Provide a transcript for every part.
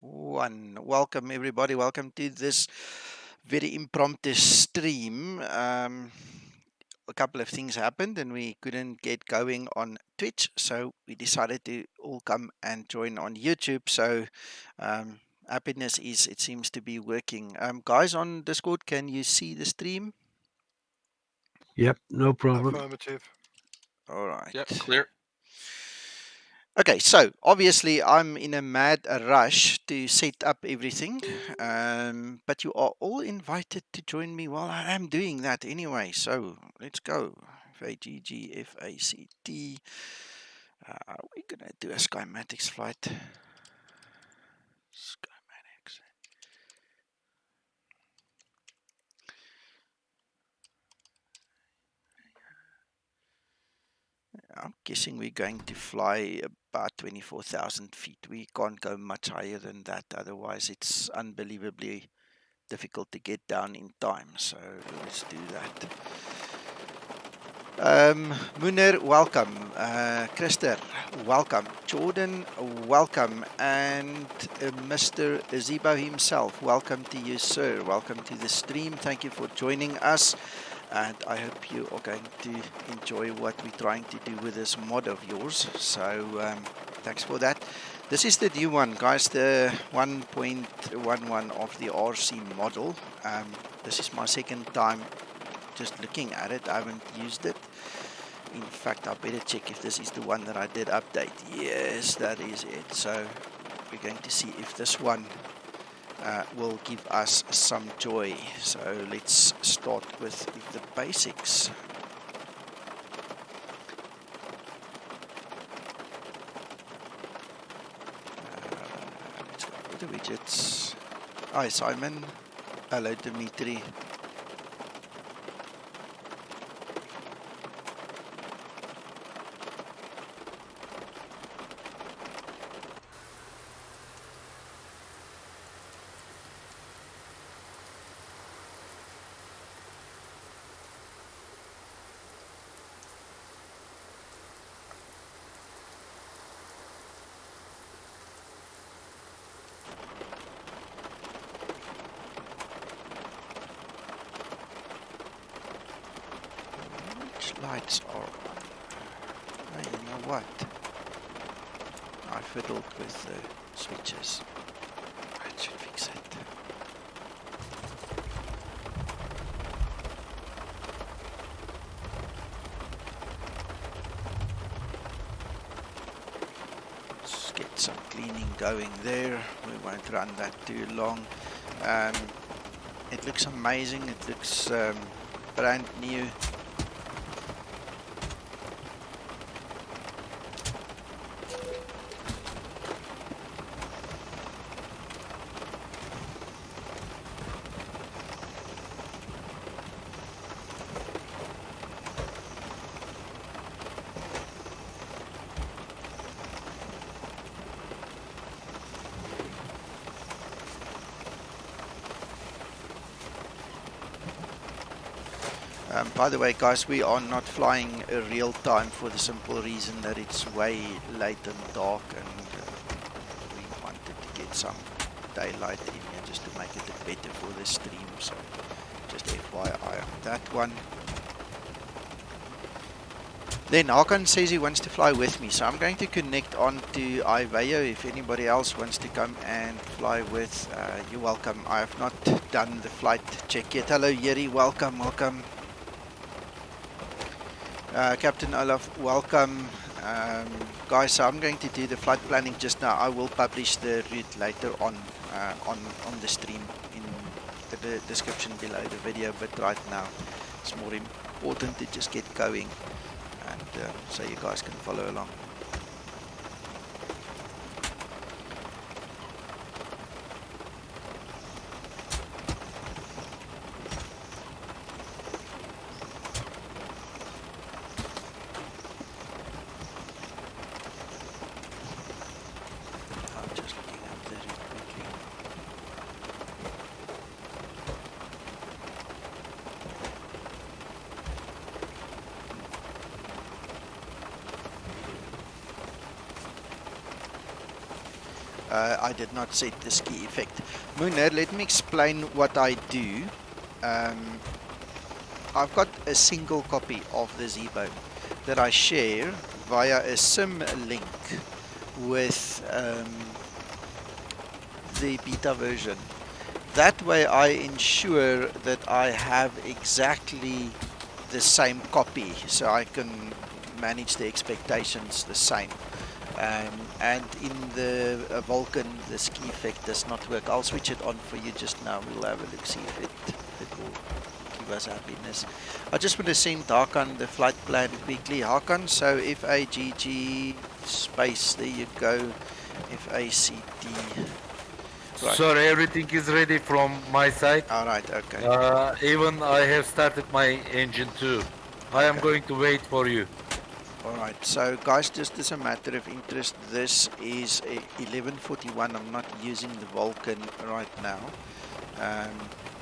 1. Welcome, everybody. Welcome to this very impromptu stream. A couple of things happened and we couldn't get going on Twitch, so we decided to all come and join on YouTube. So, um, happiness is, it seems to be working. Guys on Discord, can you see the stream? Yep, no problem. Affirmative. All right. Yep, clear. Okay, so obviously I'm in a mad rush to set up everything, but you are all invited to join me while I am doing that anyway. So let's go. FAGG, FACT. We're gonna do a schematics flight. Schematics. I'm guessing we're going to fly about 24,000 feet. We can't go much higher than that, otherwise it's unbelievably difficult to get down in time. So let's do that. Munir, welcome. Christer, welcome. Jordan, welcome. And Mr. Zibo himself, welcome to you, sir. Welcome to the stream. Thank you for joining us. And I hope you are going to enjoy what we're trying to do with this mod of yours. So thanks for that. This is the new one, guys, the 1.11 of the RC model. This is my second time just looking at it. I haven't used it. In fact, I better check if this is the one that I did update. Yes, that is it. So we're going to see if this one will give us some joy. So let's start with the basics. Let's go for the widgets. Hi Simon. Hello Dimitri. Lights are on. Oh, you know what? I fiddled with the switches. That should fix it. Let's get some cleaning going there. We won't run that too long. It looks amazing. It looks brand new. By the way, guys, we are not flying real time for the simple reason that it's way late and dark, and we wanted to get some daylight in here just to make it look better for the stream. So just FYI on that one. Then Hakan says he wants to fly with me, so I'm going to connect on to Iveo. If anybody else wants to come and fly with, you're welcome. I have not done the flight check yet. Hello Yeri, welcome, welcome. Captain Olaf, welcome. Guys, so I'm going to do the flight planning just now. I will publish the route later on the stream in the description below the video, but right now it's more important to just get going and so you guys can follow along. I did not set the ski effect. Munir, let me explain what I do. I've got a single copy of the Zibo that I share via a sim link with the beta version. That way I ensure that I have exactly the same copy, so I can manage the expectations the same. And in the Vulcan, the ski effect does not work. I'll switch it on for you just now. We'll have a look, see if it will give us happiness. I just want to send Hakan the flight plan quickly. Hakan, so FAGG space, there you go, FACT. Right. Sir, everything is ready from my side. Alright, okay. Even I have started my engine too. I am going to wait for you. Alright, so guys, just as a matter of interest, this is a 1141. I'm not using the Vulcan right now.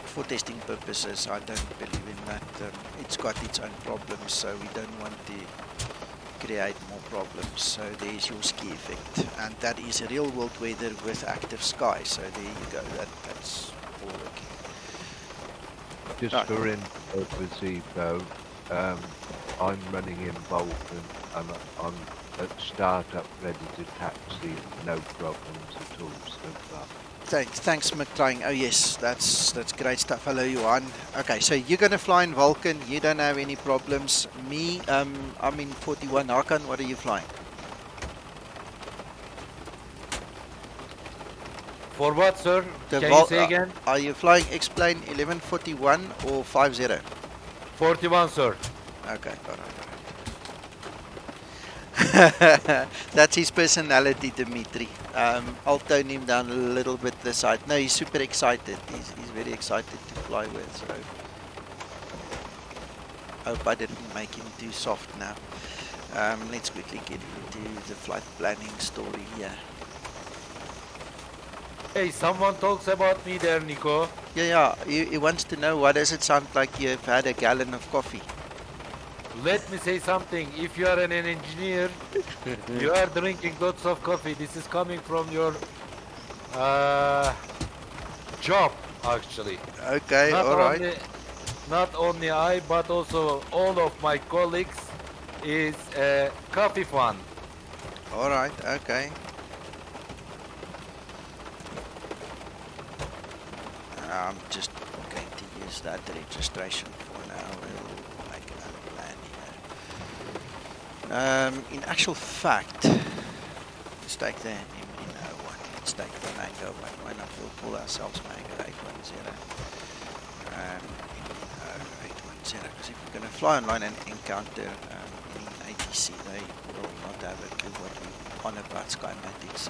For testing purposes, I don't believe in that. It's got its own problems, so we don't want to create more problems. So there's your ski effect, and that is real world weather with active sky. So there you go. That's all working. Just Right. for info with Zibo, I'm running in Vulcan and I'm at startup ready to taxi, no problems at all so far. Thanks, McTrying. Oh yes, that's great stuff. Hello, Johan. Okay, so you're gonna fly in Vulcan. You don't have any problems. Me, I'm in 41. Hakan, what are you flying? For what, sir? The Can you say again? Are you flying X-Plane 1141 or 50? 41, sir. Okay, all right. That's his personality, Dimitri. I'll tone him down a little bit this side. No, he's super excited. He's very excited to fly with. So hope I didn't make him too soft now. Let's quickly get into the flight planning story here. Hey, someone talks about me there, Nico. Yeah. He wants to know, what does it sound like you've had a gallon of coffee? Let me say something. If you are an engineer, you are drinking lots of coffee. This is coming from your job, actually. Okay, all right. Not only I, but also all of my colleagues is a coffee fan. All right, okay. I'm just going to use that registration for now. We'll make another plan here. In actual fact, let's take the MN01. Let's take the Mango 11. We'll pull ourselves Mango 810. MN0810. Because if we're going to fly online and encounter any ATC, they will not have a clue what we're on about Skymatics.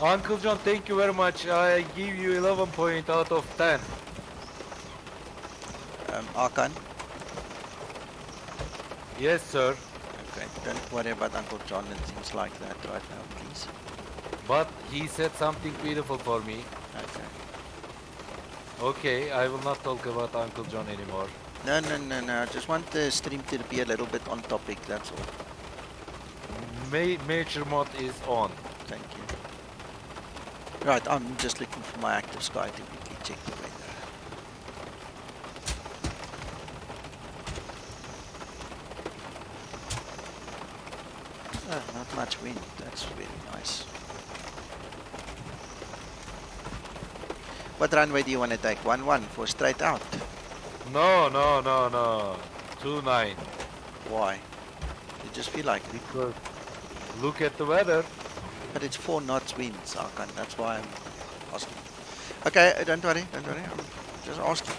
Uncle John, thank you very much. I give you 11 point out of 10. Hakan? Yes, sir. Okay, don't worry about Uncle John and things like that right now, please. But he said something beautiful for me. Okay. Okay, I will not talk about Uncle John anymore. No. I just want the stream to be a little bit on topic, that's all. Major mode is on. Thank you. Right, I'm just looking for my active sky to quickly check the weather. Oh, not much wind, that's very nice. What runway do you want to take? 1-1 for straight out? No. 29. Why? You just feel like it. Because look at the weather. But it's 4 knots winds, Hakan. That's why I'm asking. Okay, don't worry. I'm just asking.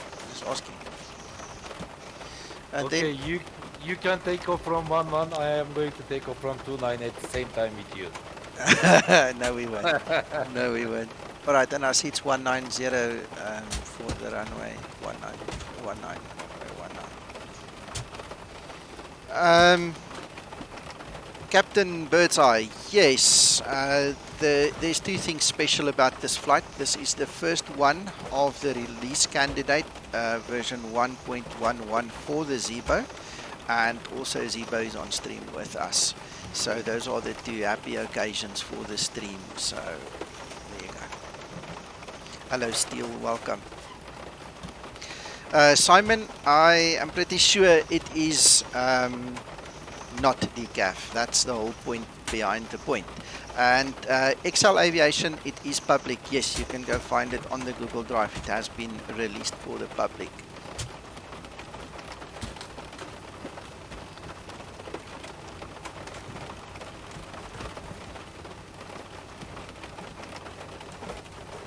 And Okay, then, you can take off from 1-1. I am going to take off from 2-9 at the same time with you. no, we won't. No, we won't. All right, and I see it's 190 for the runway. 19. Captain Birdseye, yes, there's 2 things special about this flight. This is the first one of the release candidate, version 1.11 for the Zibo. and also Zibo is on stream with us. So those are the two happy occasions for the stream. So there you go. Hello, Steel. Welcome. Simon, I am pretty sure it is not decaf. That's the whole point behind the point. And XL Aviation, it is public. Yes, you can go find it on the Google Drive. It has been released for the public.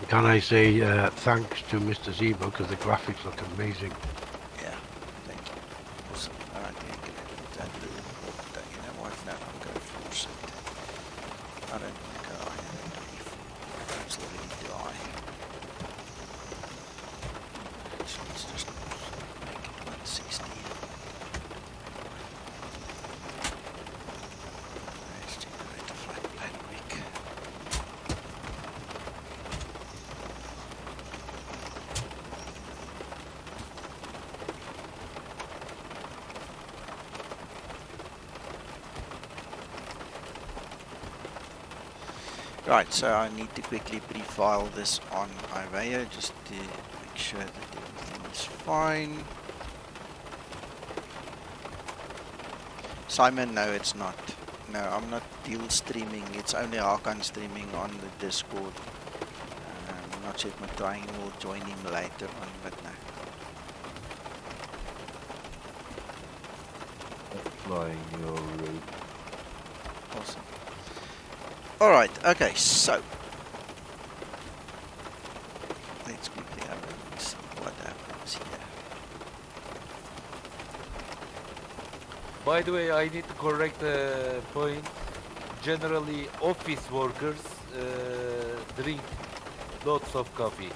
Can I say thanks to Mr. Zibo because the graphics look amazing. Yeah, thank you. Awesome. All right, we can edit that little bit. You know what? No, I'll go force it. I don't want to go I don't do E4. It's already dry. So let's just make it 160. Let's generate a flight plan quick. Right, so I need to quickly pre-file this on Iveo just to make sure that everything is fine. Simon, no, it's not. No, I'm not deal streaming. It's only Hakan streaming on the Discord. I'm not sure if Matrying will join him later on, but no. Flying your route. Awesome. Alright, okay, so let's quickly have a look and see what happens here. By the way, I need to correct a point. Generally, office workers drink lots of coffee.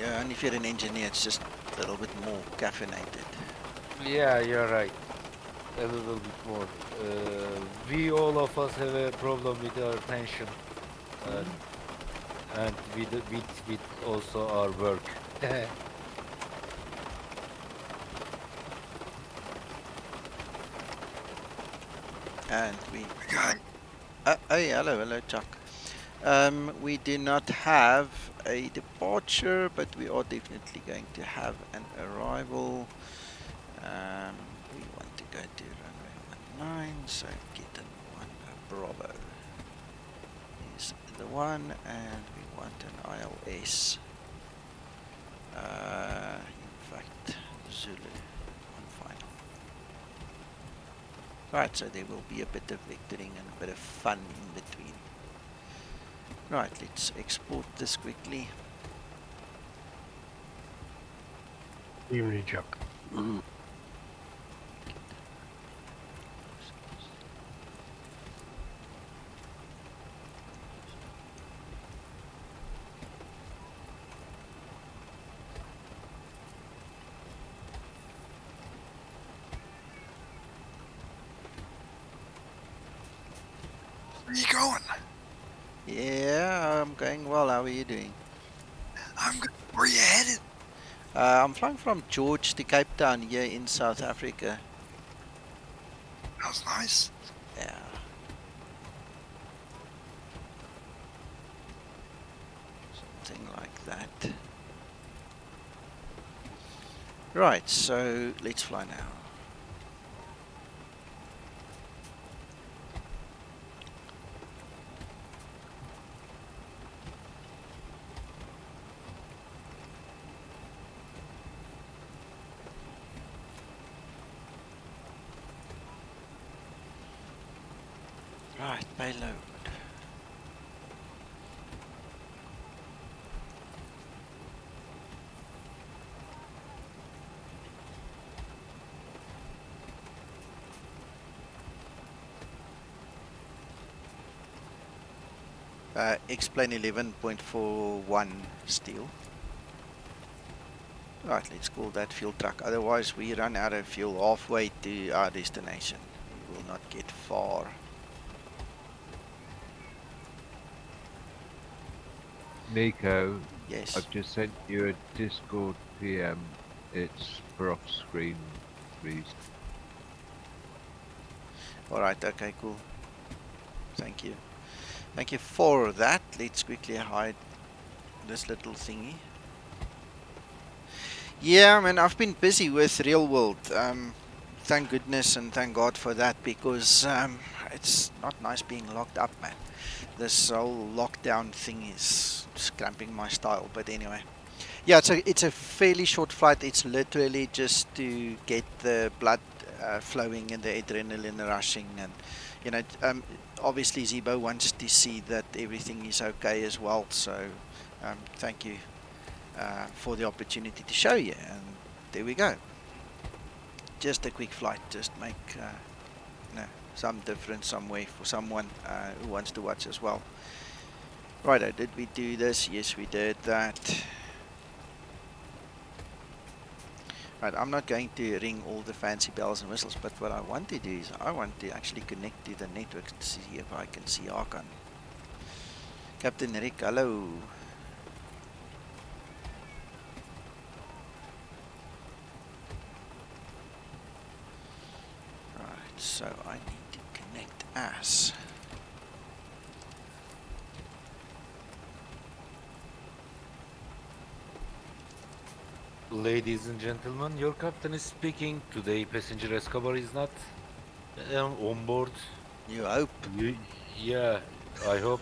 Yeah, and if you're an engineer, it's just a little bit more caffeinated. Yeah, you're right. A little bit more. We all of us have a problem with our tension, and with also our work. And we... hey, hello, Chuck. We do not have a departure, but we are definitely going to have an arrival. We want to go to runway 19, so get in 1 Bravo is the one, and we want an ILS. In fact, Zulu on final. Right, so there will be a bit of vectoring and a bit of fun in between. Right, let's export this quickly. Evening, Chuck. Where are you going? Yeah, I'm going well. How are you doing? I'm good. Where are you headed? I'm flying from George to Cape Town here in South Africa. That was nice. Yeah. Something like that. Right, so let's fly now. Right, payload. X-plane 11.41 steel. Right, let's call that fuel truck. Otherwise, we run out of fuel halfway to our destination. We will not get far. Nico, Yes. I've just sent you a Discord PM. It's for off screen breeze. All right, okay, cool. Thank you. Thank you for that. Let's quickly hide this little thingy. Yeah, man, I've been busy with real world. Thank goodness and thank God for that, because it's not nice being locked up, man. This whole lockdown thing is cramping my style. But anyway, yeah, it's a fairly short flight. It's literally just to get the blood flowing and the adrenaline rushing, and you know, obviously Zibo wants to see that everything is okay as well. So thank you for the opportunity to show you, and there we go. Just a quick flight, just make you know, some difference somewhere for someone who wants to watch as well. Righto, did we do this? Yes, we did that. Right, I'm not going to ring all the fancy bells and whistles, but what I want to do is I want to actually connect to the network to see if I can see Hakan. Captain Rick, hello. Right, so I need to connect as. Ladies and gentlemen, your captain is speaking. Today, passenger Escobar is not on board. You hope. Yeah, I hope.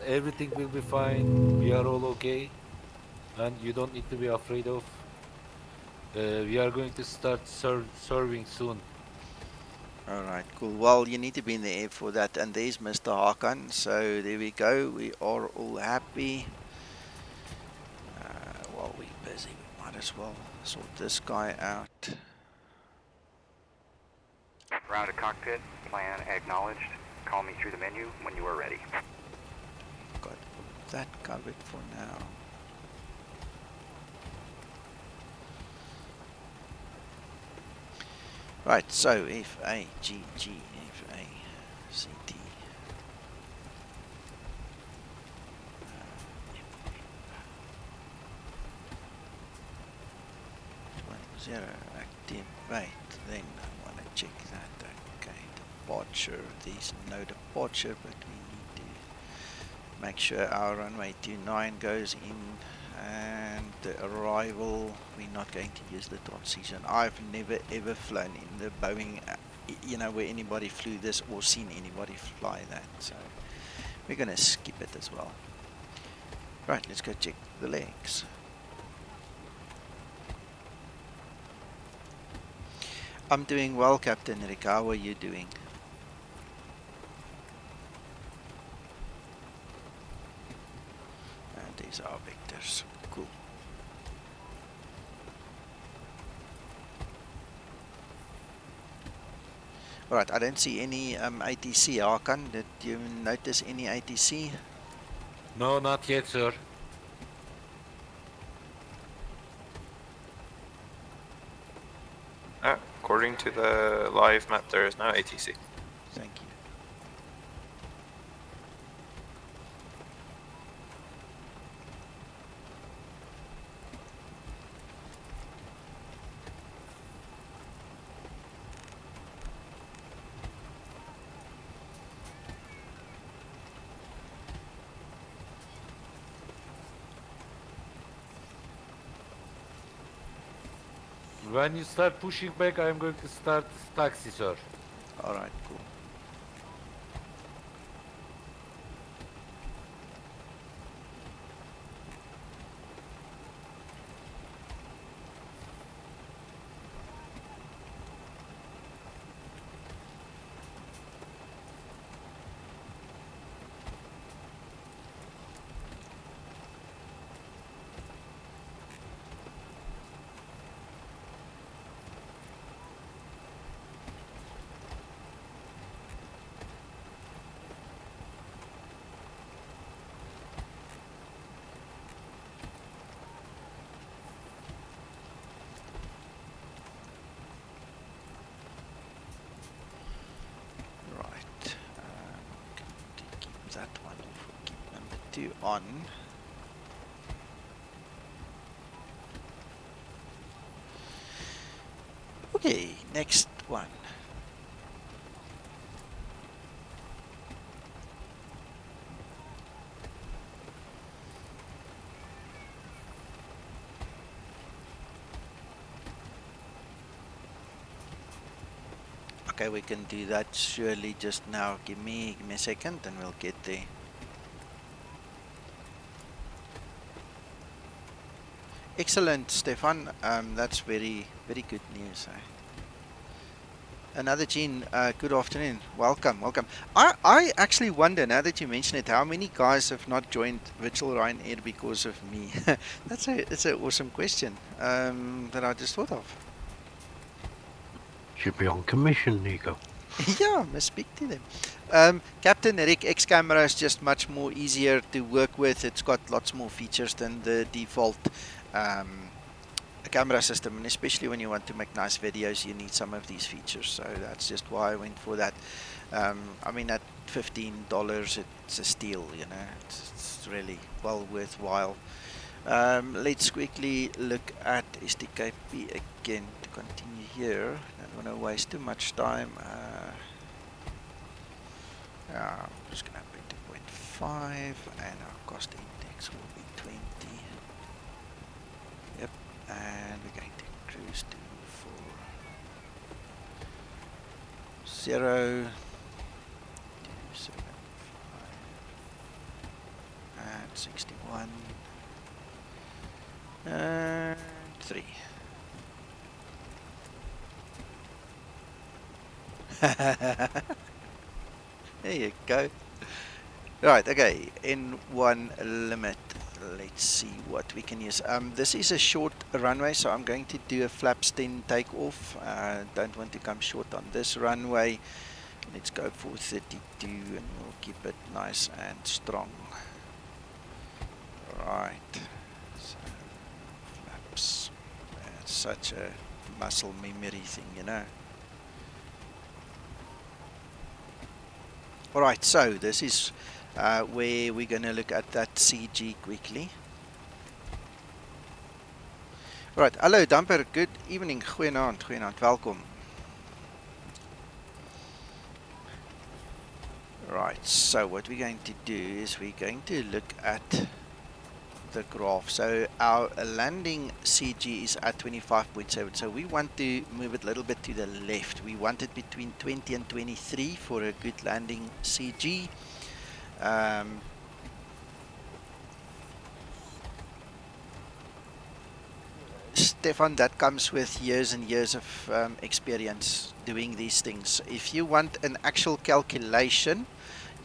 Everything will be fine. We are all okay. And you don't need to be afraid of. We are going to start serving soon. Alright, cool. Well, you need to be in the air for that. And there's Mr. Hakan. So there we go. We are all happy. While we're busy, we might as well sort this guy out. Round to cockpit, plan acknowledged. Call me through the menu when you are ready. Got that covered for now. Right, so FAGG, FACT. 20 activate. Then I want to check that. Okay, departure. There's no departure, but we need to make sure our runway 29 goes in, and the arrival, we're not going to use the transition. I've never ever flown in the Boeing, you know, where anybody flew this or seen anybody fly that, so we're going to skip it as well. Right, let's go check the legs. I'm doing well, Captain Rick. How are you doing? And these are vectors. Cool. Alright, I don't see any ATC. Hakan, did you notice any ATC? No, not yet, sir. According to the live map, there is no ATC. Thank you. When you start pushing back, I am going to start taxi, sir. Alright, cool. That one off. We'll keep number 2 on. Next one. Okay, we can do that surely just now. Give me a second and we'll get there. Excellent, Stefan. That's very good news. Another Gene, good afternoon. Welcome. I actually wonder, now that you mention it, how many guys have not joined Virtual Ryanair because of me? It's an awesome question that I just thought of. Should be on commission, Nico. Yeah, I must speak to them. Captain Rick X camera is just much more easier to work with. It's got lots more features than the default camera system, and especially when you want to make nice videos, you need some of these features. So that's just why I went for that. I mean, at $15, it's a steal. You know, it's really well worthwhile. Let's quickly look at STKP again to continue here. Don't want to waste too much time. I'm just going to put 2.5 and our cost index will be 20. Yep, and we're going to cruise to 40, 275, and 61. And 3. There you go. Right, okay, N1 limit. Let's see what we can use. This is a short runway, so I'm going to do a flaps 10 takeoff. Don't want to come short on this runway. Let's go for 32 and we'll keep it nice and strong. Right. So, flaps. It's such a muscle memory thing, you know. Alright, so this is where we're going to look at that CG quickly. Alright, hallo Damper, good evening, goeienaand, welkom. Right, so what we're going to do is we're going to look at the graph. So our landing CG is at 25.7, so we want to move it a little bit to the left. We want it between 20 and 23 for a good landing CG. Stefan, that comes with years and years of experience doing these things. If you want an actual calculation,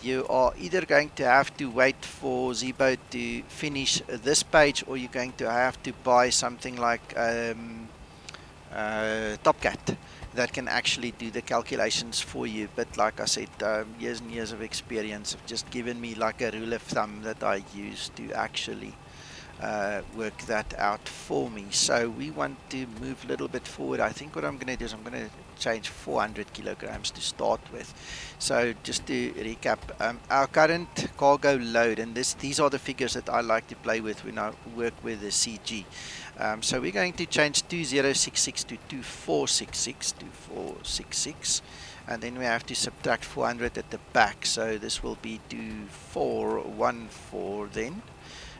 you are either going to have to wait for Zibo to finish this page, or you're going to have to buy something like Topcat that can actually do the calculations for you. But like I said, years and years of experience have just given me like a rule of thumb that I use to actually work that out for me. So we want to move a little bit forward. I think what I'm going to do is I'm going to change 400 kilograms to start with. So just to recap, our current cargo load, and these are the figures that I like to play with when I work with the CG. So we're going to change 2066 to 2466, and then we have to subtract 400 at the back. So this will be 2414 then,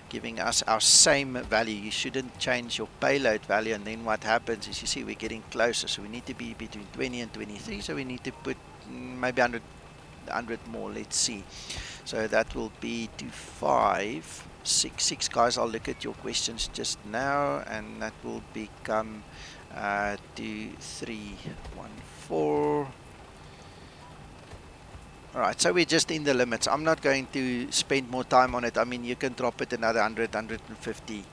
giving us our same value. You shouldn't change your payload value, and then what happens is, you see, we're getting closer, so we need to be between 20 and 23, so we need to put maybe 100 more. Let's see, so that will be 2566. Guys, I'll look at your questions just now, and that will become 2314. Alright, so we're just in the limits. I'm not going to spend more time on it. I mean, you can drop it another 150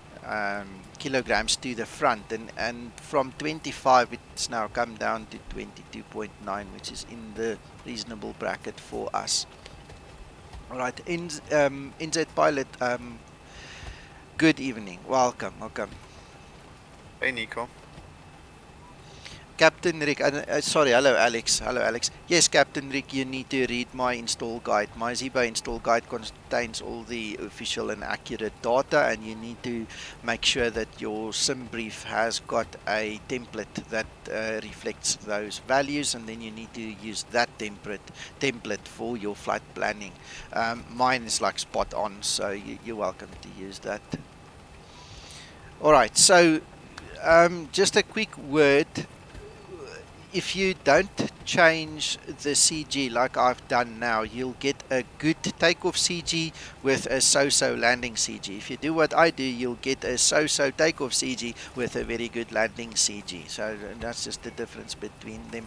kilograms to the front, and from 25 it's now come down to 22.9, which is in the reasonable bracket for us. Alright, NZ Pilot, good evening. Welcome. Hey, Nico. Captain Rick, sorry, hello Alex. Hello Alex. Yes, Captain Rick, you need to read my install guide. My Zibo install guide contains all the official and accurate data, and you need to make sure that your sim brief has got a template that reflects those values, and then you need to use that template for your flight planning. Mine is like spot on, so you're welcome to use that. All right, so just a quick word. If you don't change the CG like I've done now, you'll get a good takeoff CG with a so-so landing CG. If you do what I do, you'll get a so-so takeoff CG with a very good landing CG. So that's just the difference between them.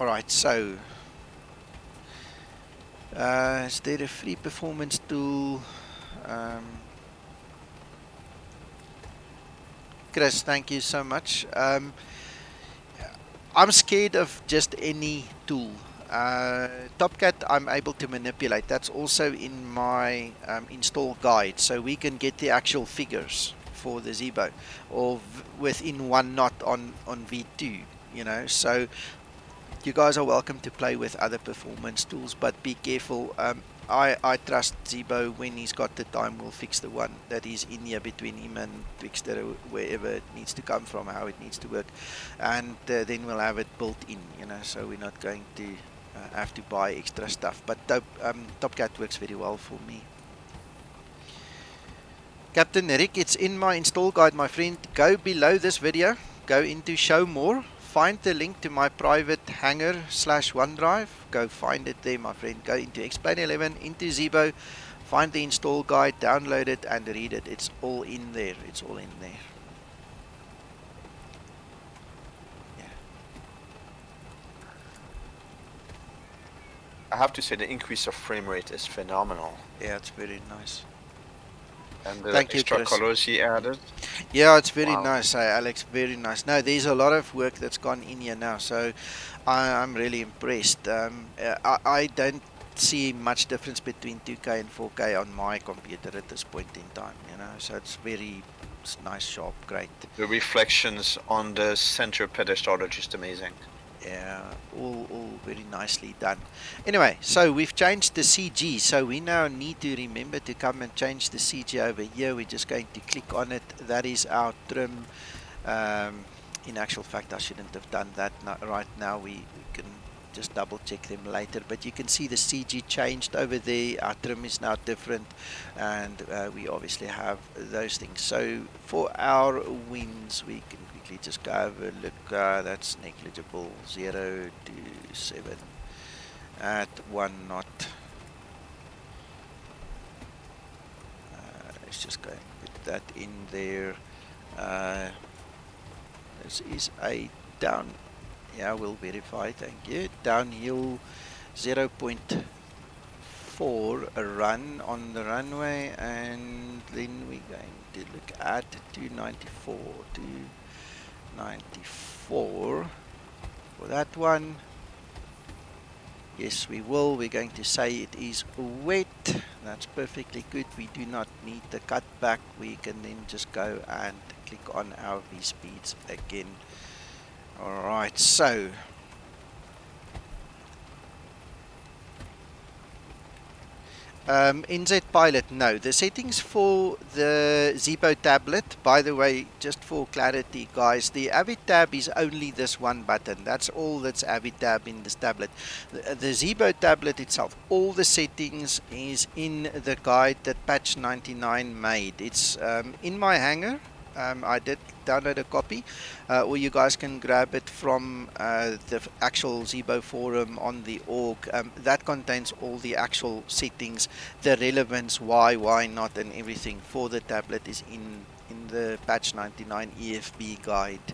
All right, so is there a free performance tool? Chris, thank you so much. I'm scared of just any tool. TopCat I'm able to manipulate. That's also in my install guide, so we can get the actual figures for the Zibo, or within 1 knot on V2. You know, so you guys are welcome to play with other performance tools, but be careful. I trust Zibo. When he's got the time, will fix the one that is in here between him and Twixter, wherever it needs to come from, how it needs to work, and then we'll have it built in, you know, so we're not going to have to buy extra stuff. But TopCat works very well for me. Captain Rick, it's in my install guide, my friend. Go below this video, go into show more, find the link to my private hangar/OneDrive. Go find it there, my friend. Go into Explain 11, into Zibo, find the install guide, download it and read it. It's all in there. It's all in there. Yeah. I have to say the increase of frame rate is phenomenal. Yeah, it's very nice. And the Thank you, extra Chris. colors he added. Yeah, it's very Wow. nice, Alex. Very nice. No, there's a lot of work that's gone in here now, so I'm really impressed. I don't see much difference between 2K and 4K on my computer at this point in time, you know, so it's very nice, sharp, great. The reflections on the center pedestal are just amazing. Yeah, all very nicely done. Anyway, so we've changed the CG, so we now need to remember to come and change the CG over here. We're just going to click on it. That is our trim. In actual fact, I shouldn't have done that right now. We can just double check them later, but you can see the CG changed over there. Our trim is now different, and we obviously have those things. So for our wins, we can quickly just go over, look, that's negligible, 0 to 7 at 1 knot. Let's just go and put that in there. This is a down, yeah, we'll verify, thank you. Downhill 0.4 a run on the runway, and then we're going to look at 294 for that one. Yes, we will. We're going to say it is wet. That's perfectly good. We do not need the cutback. We can then just go and click on our V-speeds again. Alright, so NZ Pilot, no. The settings for the Zibo tablet, by the way, just for clarity, guys, the Avid tab is only this one button. That's all that's Avid tab in this tablet. The Zibo tablet itself, all the settings is in the guide that Patch 99 made. It's in my hangar. I did download a copy, or you guys can grab it from the actual Zibo forum on the org. That contains all the actual settings, the relevance, why not, and everything for the tablet is in the Patch 99 EFB guide.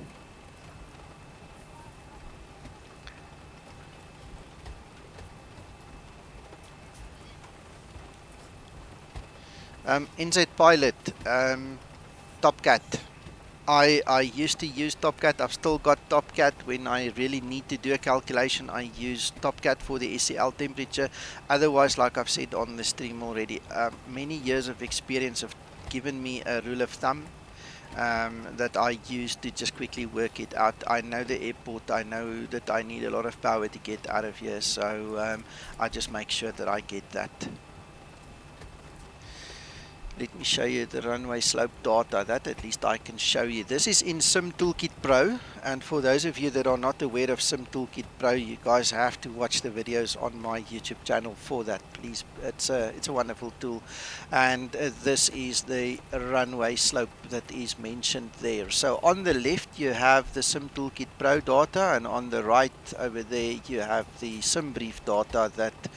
NZ Pilot, TopCat. I used to use TopCat. I've still got TopCat. When I really need to do a calculation, I use TopCat for the SCL temperature. Otherwise, like I've said on the stream already, many years of experience have given me a rule of thumb. that I use to just quickly work it out. I know the airport, I know that I need a lot of power to get out of here, so I just make sure that I get that. Let me show you the runway slope data, that at least I can show you. This is in Sim Toolkit Pro, and for those of you that are not aware of Sim Toolkit Pro, you guys have to watch the videos on my YouTube channel for that, please. It's a wonderful tool, and this is the runway slope that is mentioned there. So on the left you have the Sim Toolkit Pro data, and on the right over there you have the Sim Brief data that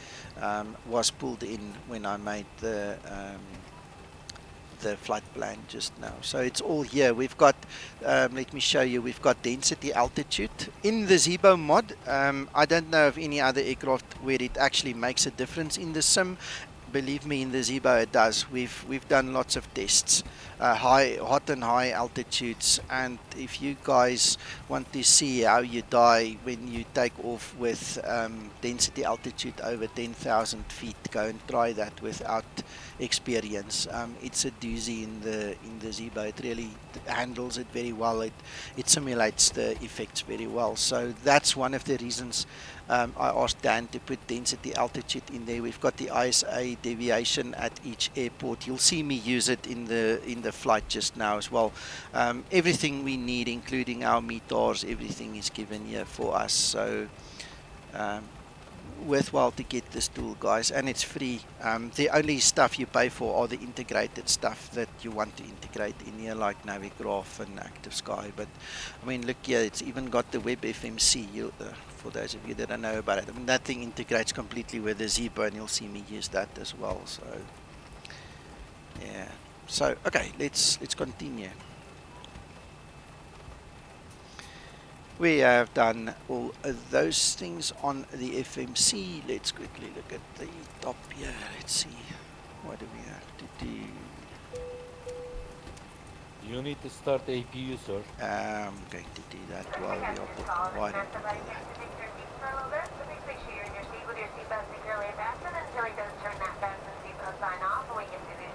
was pulled in when I made the flight plan just now. So it's all here. We've got, let me show you, we've got density, altitude. In the Zibo mod, I don't know of any other aircraft where it actually makes a difference in the sim. Believe me, in the Zibo it does. We've done lots of tests, hot and high altitudes, and if you guys want to see how you die when you take off with density altitude over 10,000 feet, go and try that without experience. It's a doozy in the Zibo. It really handles it very well. It simulates the effects very well. So that's one of the reasons I asked Dan to put density altitude in there. We've got the ISA deviation at each airport. You'll see me use it in the flight just now as well. Everything we need, including our METARs, everything is given here for us. So worthwhile to get this tool, guys, and it's free. The only stuff you pay for are the integrated stuff that you want to integrate in here, like Navigraph and Active Sky. But I mean, look here, it's even got the Web FMC. For those of you that don't know about it, I mean, that thing integrates completely with the Zibo, and you'll see me use that as well. So yeah. So okay, let's continue. We have done all of those things on the FMC. Let's quickly look at the top here. Let's see. What do we have to do? You need to start APU, sir. I'm going to do that while we are talking. Why don't we do that?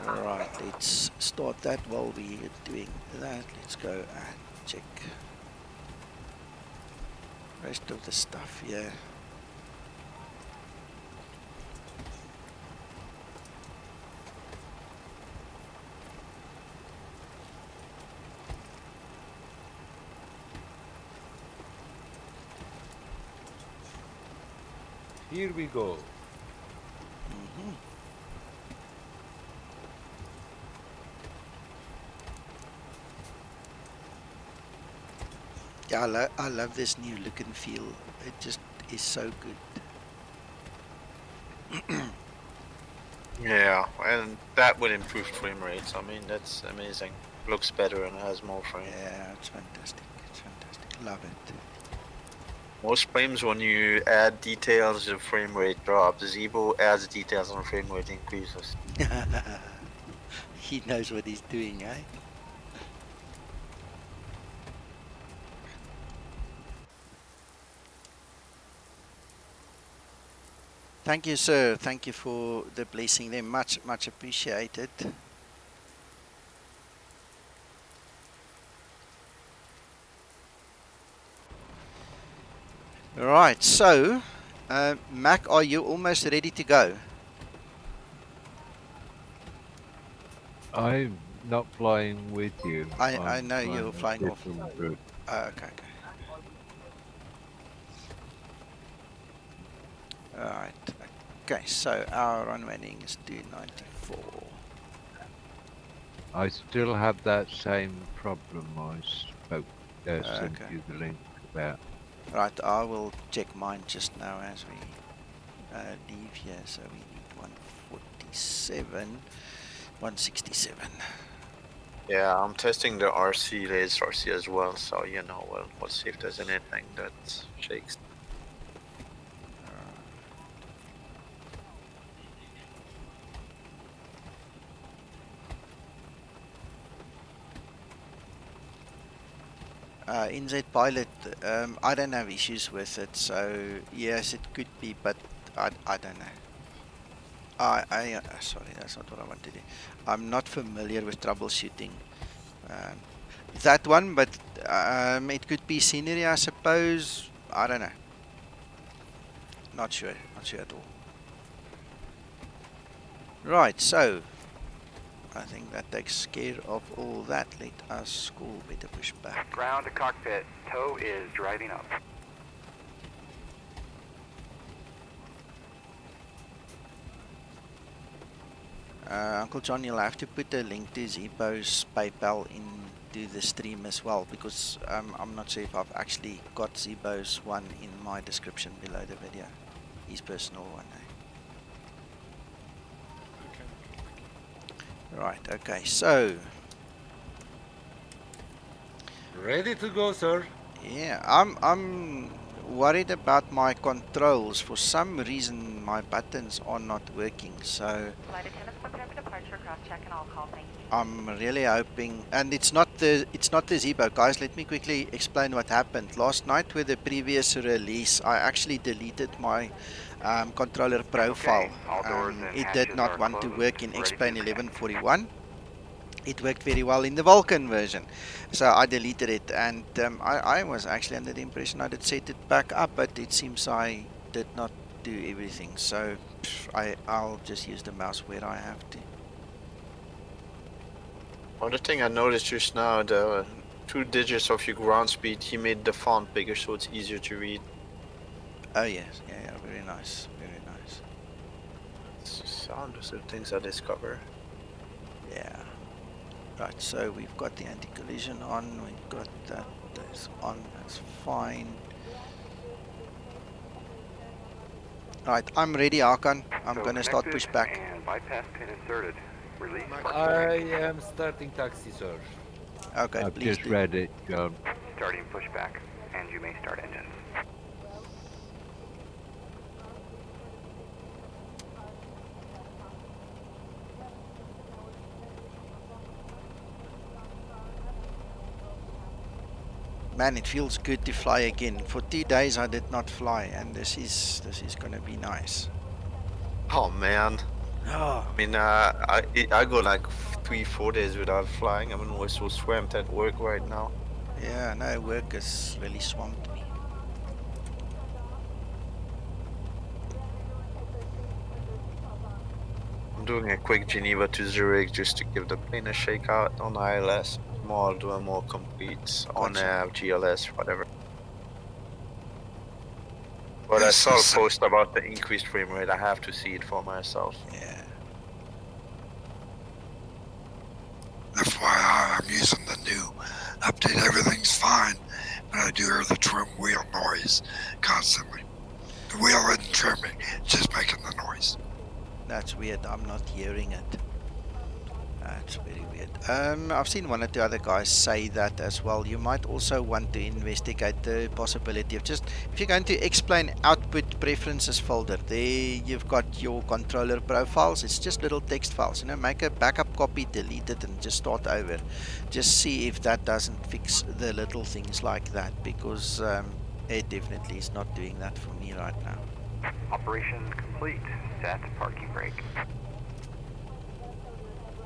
Alright, let's start that while we're doing that. Let's go and check rest of the stuff here. Here we go. Yeah, I love this new look and feel. It just is so good. Yeah, and that would improve frame rates. I mean, that's amazing. Looks better and has more frame. Yeah, it's fantastic. It's fantastic. Love it. Most frames, when you add details, the frame rate drops. Zibo adds details and frame rate increases. He knows what he's doing, eh? Thank you, sir. Thank you for the blessing there. Much appreciated. Right, so, Mac, are you almost ready to go? I'm not flying with you. I know you're flying off. Route. Okay. Alright. Okay, so our runway is 294. I still have that same problem I spoke, sent Okay. you the link about. Right, I will check mine just now as we leave here. So we need 147, 167. Yeah, I'm testing the RC, laser RC as well, so you know, we'll see if there's anything that shakes. NZ Pilot, I don't have issues with it, so yes, it could be, but I don't know. Sorry, that's not what I want to do. I'm not familiar with troubleshooting. that one, but it could be scenery, I suppose. I don't know. Not sure at all. Right, so I think that takes care of all that. Let us go. Better push back. Ground to cockpit. Tow is driving up. Uncle John, you'll have to put a link to Zibo's PayPal into the stream as well, because I'm not sure if I've actually got Zibo's one in my description below the video. His personal one. Right, okay, so Ready to go, sir. yeah, I'm worried about my controls. For some reason my buttons are not working, so Flight attendants prepare for departure, cross check and all call, thank you. I'm really hoping, and it's not the Zibo, guys. Let me quickly explain what happened. Last night with the previous release, I actually deleted my controller profile. Okay, all doors and It did hatches not are want to closed. work in Ready to X-Plane connect. 1141. It worked very well in the Vulcan version, so I deleted it, and I was actually under the impression I did set it back up, but it seems I did not do everything, so I'll just use the mouse where I have to. Other thing I noticed just now, the 2 digits of your ground speed, he made the font bigger so it's easier to read. Oh yes, yeah, very nice, very nice. It's sound of the things I discover. Yeah. Right, so we've got the anti-collision on, we've got that is on, that's fine. Right, I'm ready, Hakan. I'm So gonna start connected pushback. and bypass pin inserted. Release. I am starting taxi, sir. Okay, I've please just do. read it, John. Starting pushback, and you may start engines. Man, it feels good to fly again. For 2 days I did not fly, and this is gonna be nice. Oh man. Oh, I mean, I go like 3-4 days without flying. I'm always so swamped at work right now. yeah, no, work has really swamped me. I'm doing a quick Geneva to Zurich just to give the plane a shakeout on ILS. Tomorrow I'll do a more complete on Gotcha. GLS, whatever. But I Yes, saw a yes. post about the increased frame rate. I have to see it for myself. Yeah. FYI, I'm using the new update. Everything's fine, but I do hear the trim wheel noise constantly. The wheel isn't trimming, it's just making the noise. That's weird. I'm not hearing it. That's very weird. I've seen one or two other guys say that as well. You might also want to investigate the possibility of just, if you're going to explain output preferences folder, there you've got your controller profiles. It's just little text files. You know, make a backup copy, delete it, and just start over. Just see if that doesn't fix the little things like that, because it definitely is not doing that for me right now. Operation complete. Set parking brake.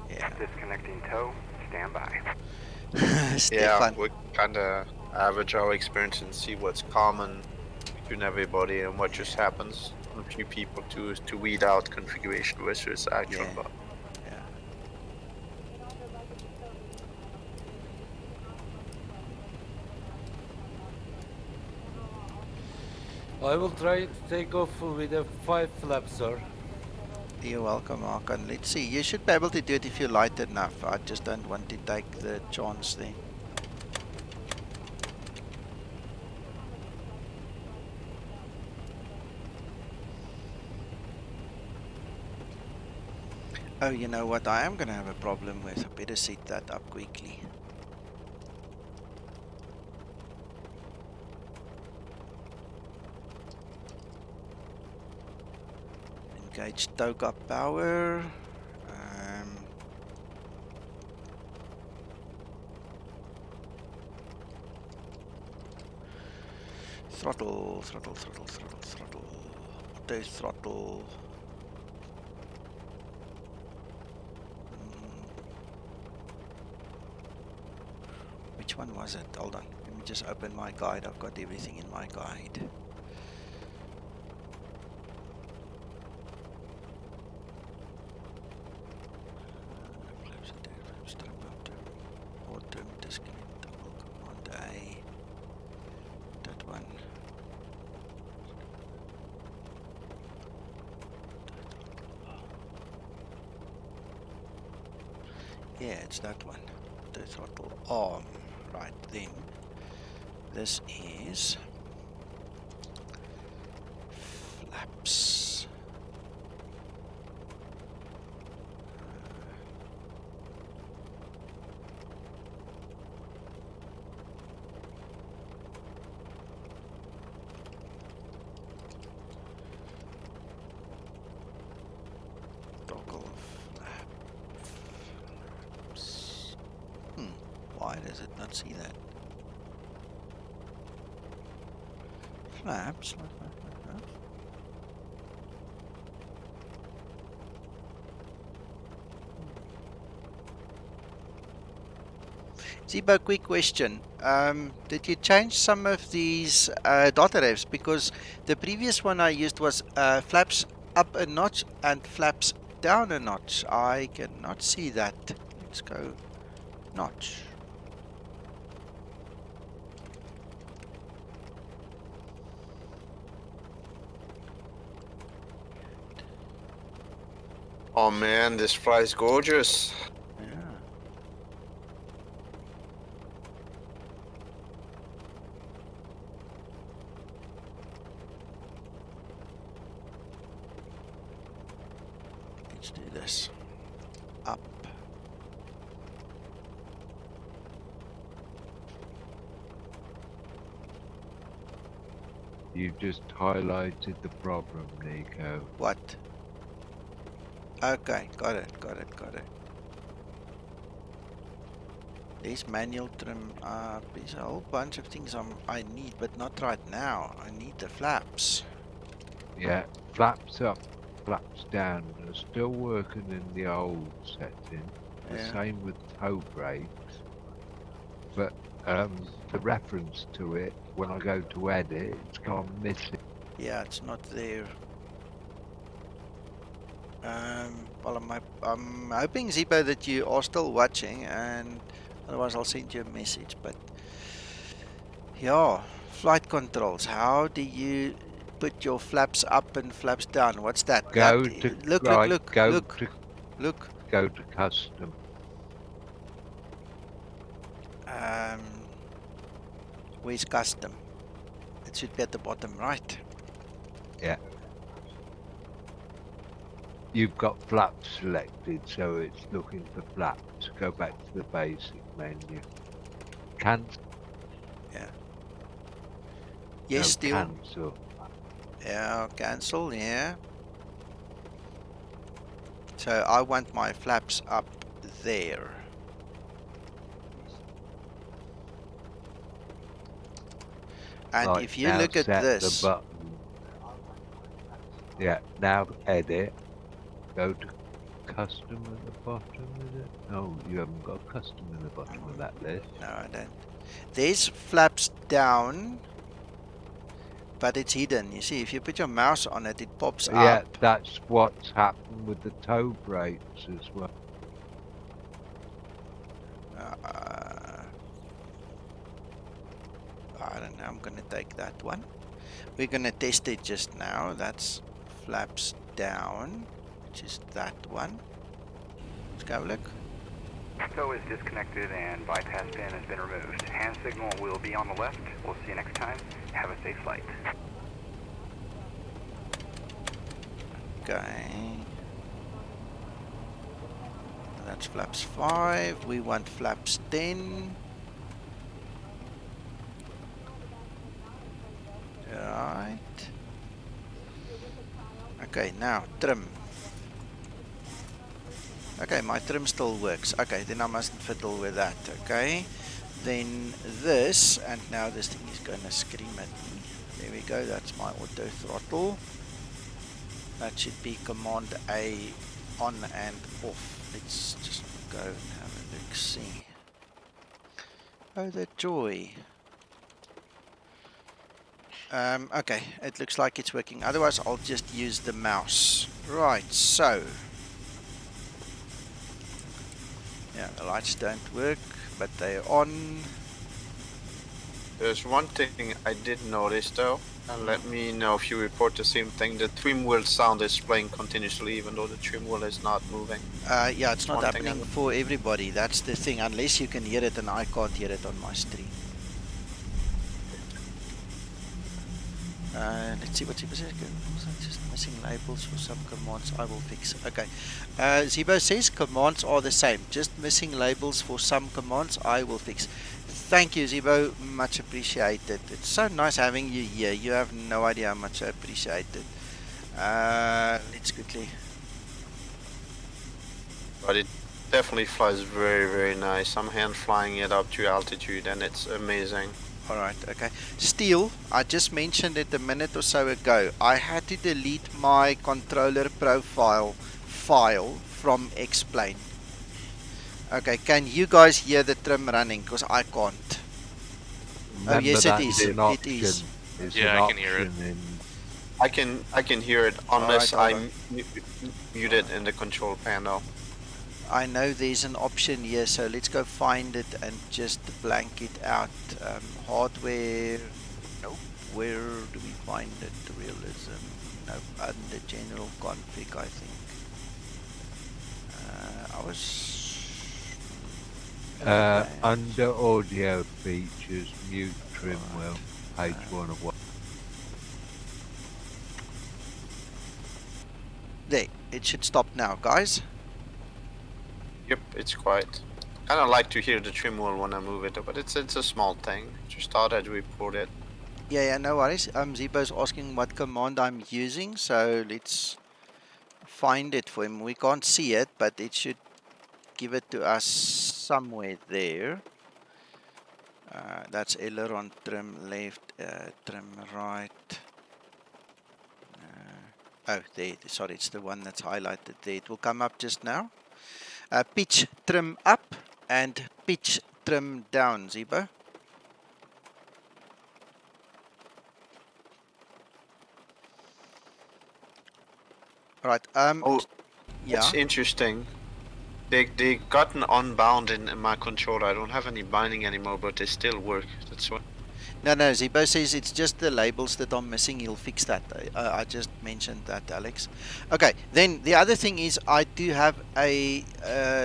Yeah. Disconnecting tow. Stand by. Yeah, Stefan. we kind of average our experience and see what's common between everybody and what just happens on a few people to weed out configuration versus actual. Yeah. But Yeah. I will try to take off with a 5 flap, sir. You're welcome, Hakan. Let's see. You should be able to do it if you're light enough. I just don't want to take the chance there. Oh, you know what? I am going to have a problem with. I better set that up quickly. Engage toga power. Throttle, throttle, throttle, throttle, throttle. Auto throttle. which one was it? Hold on. Let me just open my guide. I've got everything in my guide. Autumn disconnect double command A. That one. Yeah, it's that one. The throttle arm. Right, then this is flaps. Toggle flaps. Why does it not see that? Flaps? Zibo, quick question. Did you change some of these data refs? Because the previous one I used was flaps up a notch and flaps down a notch. I cannot see that. Let's go notch. Oh man, this fly's gorgeous. Yeah. Let's do this. Up. You've just highlighted the problem, Nico. What? Okay, got it, got it, got it. There's manual trim up. There's a whole bunch of things I need, but not right now. I need the flaps. Yeah, flaps up, flaps down are still working in the old setting. The Yeah. same with toe brakes. But the reference to it, when I go to edit, it's gone missing. Yeah, it's not there. Well, I'm hoping, Zibo, that you are still watching, and otherwise I'll send you a message. But yeah, flight controls. How do you put your flaps up and flaps down? What's that? Go to Look, right, look, go look, to look. go to custom. Where's custom? It should be at the bottom right. Yeah. You've got flaps selected, so it's looking for flaps. Go back to the basic menu. Cancel. Yeah. Yes, No, still. cancel. Yeah, cancel, yeah. So I want my flaps up there. And Right, if you now look at set the this, button. Yeah, now edit. Go to custom at the bottom, is it? No, you haven't got custom in the bottom of that list. no, I don't. There's flaps down, but it's hidden. You see, if you put your mouse on it, it pops Yeah, up. that's what's happened with the toe brakes as well. I don't know. I'm going to take that one. We're going to test it just now. That's flaps down, which is that one. Let's go look. Tow is disconnected and bypass pin has been removed. Hand signal will be on the left. We'll see you next time. Have a safe flight. Okay. That's flaps 5. We want flaps 10. Right. Okay, now trim. Okay, my trim still works. Okay, then I mustn't fiddle with that. Okay. Then this, and now this thing is going to scream at me. There we go. That's my auto throttle. That should be command A on and off. Let's just go and have a look. See. Oh, the joy. Okay, it looks like it's working. Otherwise, I'll just use the mouse. Right, so. Yeah, the lights don't work, but they're on. There's one thing I did notice though, and let me know if you report the same thing. The trim wheel sound is playing continuously even though the trim wheel is not moving. Yeah, it's not One thing happening for everybody. That's the thing, unless you can hear it and I can't hear it on my stream. Let's see what Zibo says. Just missing labels for some commands I will fix. Okay. Zibo says commands are the same. Just missing labels for some commands I will fix. Thank you, Zibo. Much appreciated. It's so nice having you here. You have no idea how much I appreciate it. Let's quickly. But it definitely flies very, very nice. I'm hand flying it up to altitude and it's amazing. Alright, okay. Steel, I just mentioned it a minute or so ago. I had to delete my controller profile file from X-Plane. Okay, can you guys hear the trim running? Because I can't. Remember, oh, yes, it is. An It is. It's Yeah, an I can hear it. option in I can hear it unless Alright, I mute it in the control panel. I know there's an option here, so let's go find it and just blank it out. Hardware. Nope. Where do we find it? Realism. Nope. Under general config, I think. I was. under audio features, mute trim wheel, page 1 of 1. There. It should stop now, guys. Yep, it's quiet. Kind of like to hear the trim wheel when I move it, but it's a small thing. Just thought I'd report it. Yeah, no worries. Zibo's asking what command I'm using, so let's find it for him. We can't see it, but it should give it to us somewhere there. That's aileron trim left, trim right. Oh, there. Sorry, it's the one that's highlighted there. It will come up just now. Pitch trim up and pitch trim down, Zibo. Right. Oh, yeah. it's interesting. They got an unbound in my controller. I don't have any binding anymore, but they still work. That's what. No, Zibo says it's just the labels that are missing. He'll fix that. I just mentioned that, Alex. Okay, then the other thing is I do have a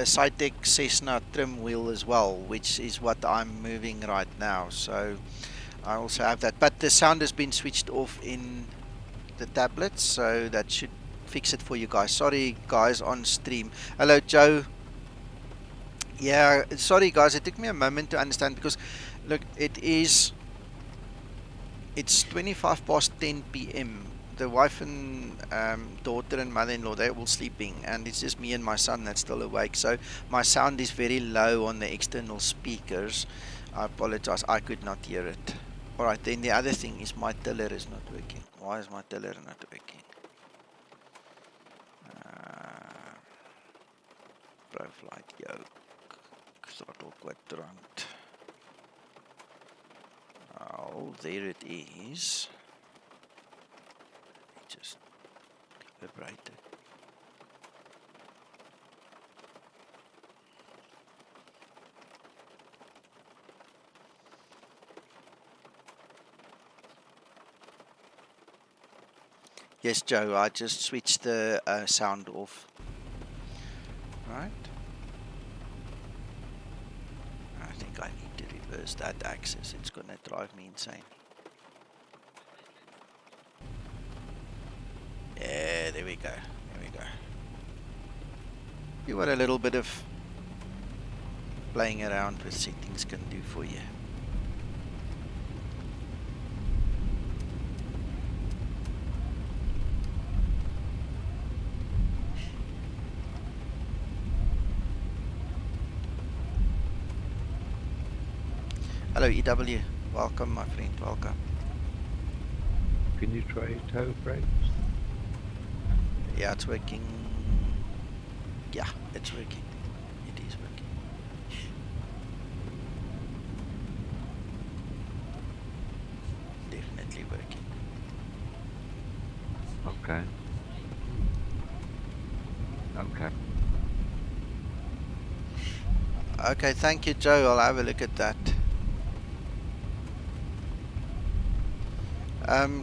Cytec Cessna trim wheel as well, which is what I'm moving right now. So I also have that. But the sound has been switched off in the tablets, so that should fix it for you guys. Sorry, guys, on stream. Hello, Joe. Yeah, sorry, guys. It took me a moment to understand because, look, it's 25 past 10 p.m. The wife and daughter and mother-in-law, they're all sleeping, and it's just me and my son that's still awake. So my sound is very low on the external speakers. I apologize, I could not hear it. Alright, then the other thing is my tiller is not working. Why is my tiller not working? Proflight yoke, throttle quadrant. Oh, there it is. Let me just calibrate it. Yes, Joe, I just switched the sound off. Right. I think I need to reverse that axis. It's gonna drive me insane. Yeah, there we go. There we go. See what a little bit of playing around with settings can do for you. Hello, EW. Welcome, my friend. Welcome. Can you try toe brakes? Yeah, it's working. Yeah, it's working. It is working. currently working. Okay. Okay. Okay, thank you, Joe. I'll have a look at that.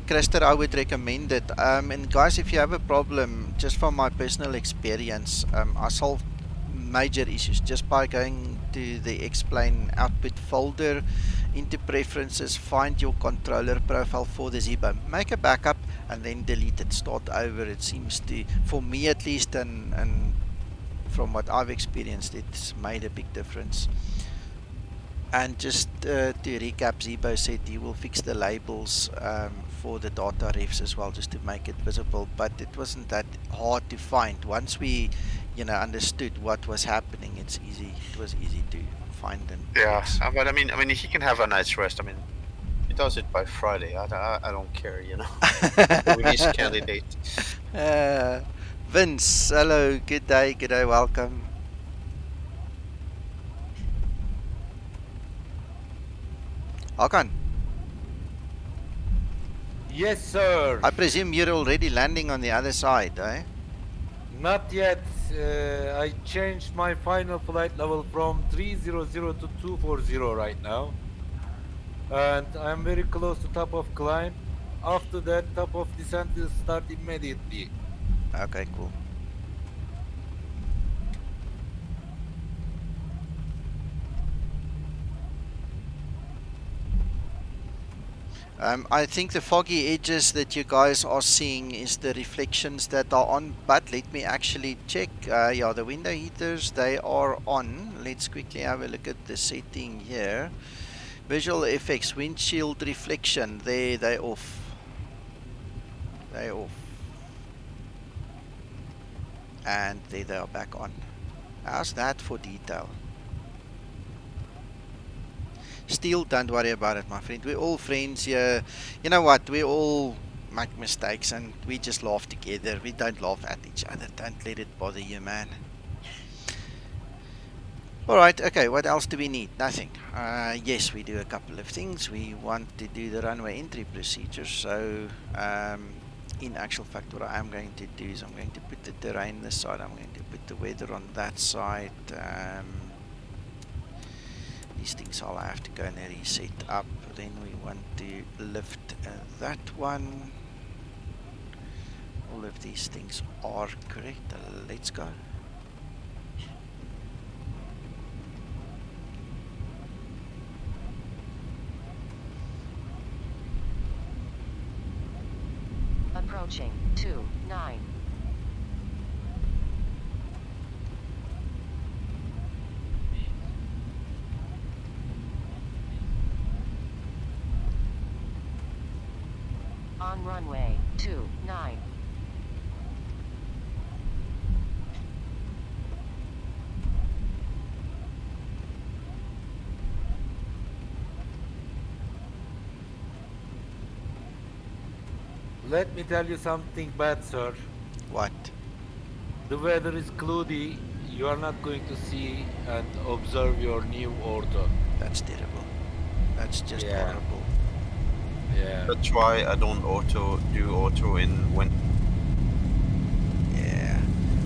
Christer, I would recommend it. And guys, if you have a problem, just from my personal experience, I solved major issues just by going to the explain output folder, into preferences, find your controller profile for the Zibo, make a backup, and then delete it, start over. It seems to, for me at least, and from what I've experienced, it's made a big difference. And just to recap, Zibo said he will fix the labels for the data refs as well, just to make it visible. But it wasn't that hard to find. Once we, understood what was happening, it's easy. It was easy to find and Yeah, fix. but I mean, he can have a night's rest. I mean, he does it by Friday. I don't care, Release candidate. Vince, hello, good day, welcome. Hakan, Yes, sir. I presume you're already landing on the other side, eh? Not yet. I changed my final flight level from 300 to 240 right now. And I'm very close to top of climb. After that, top of descent will start immediately. Okay, cool. I think the foggy edges that you guys are seeing is the reflections that are on, but let me actually check. Yeah, the window heaters, they are on. Let's quickly have a look at the setting here. Visual effects, windshield reflection, they off. They off. And there they are back on. How's that for detail? Still, don't worry about it, my friend. We're all friends here. You know what? We all make mistakes and we just laugh together. We don't laugh at each other. Don't let it bother you, man. Alright, okay, what else do we need? Nothing. Yes, we do a couple of things. We want to do the runway entry procedure. So, in actual fact, what I am going to do is I'm going to put the terrain this side. I'm going to put the weather on that side. These things I'll have to go and reset up. Then we want to lift that one. All of these things are correct. Let's go. Approaching 29. On runway 29. Let me tell you something bad, sir. What? The weather is cloudy. You are not going to see and observe your new auto. That's terrible. That's just Yeah. horrible. Yeah. That's why I don't do auto in winter. Yeah.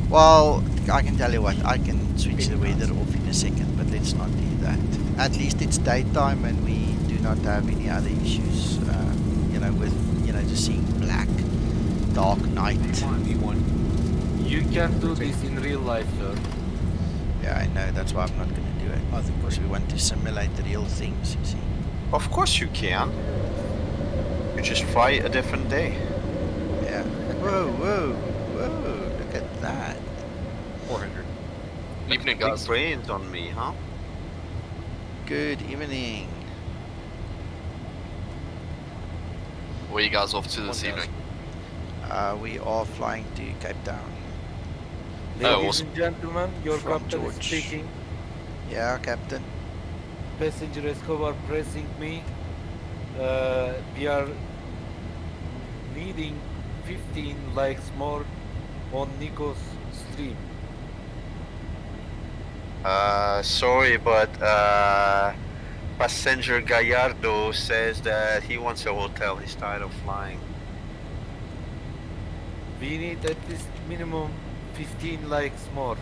Well, I can tell you what, I can switch the weather off in a second, but let's not do that. At least it's daytime and we do not have any other issues, with, just seeing black, dark night. You can do this in real life, sir. Yeah, I know, that's why I'm not going to do it. Because we want to simulate the real things, you see. Of course you can. You just fly a different day. Yeah. Whoa, look at that. 400. Evening, guys. Big brains on me, huh? Good evening. Where are you guys off to this evening? We are flying to Cape Town. Ladies awesome. and gentlemen, your From captain is George. speaking. Yeah, Captain. Passenger Escobar pressing me. We are needing 15 likes more on Nico's stream. Sorry, but Passenger Gallardo says that he wants a hotel. He's tired of flying. We need at least minimum 15 likes more.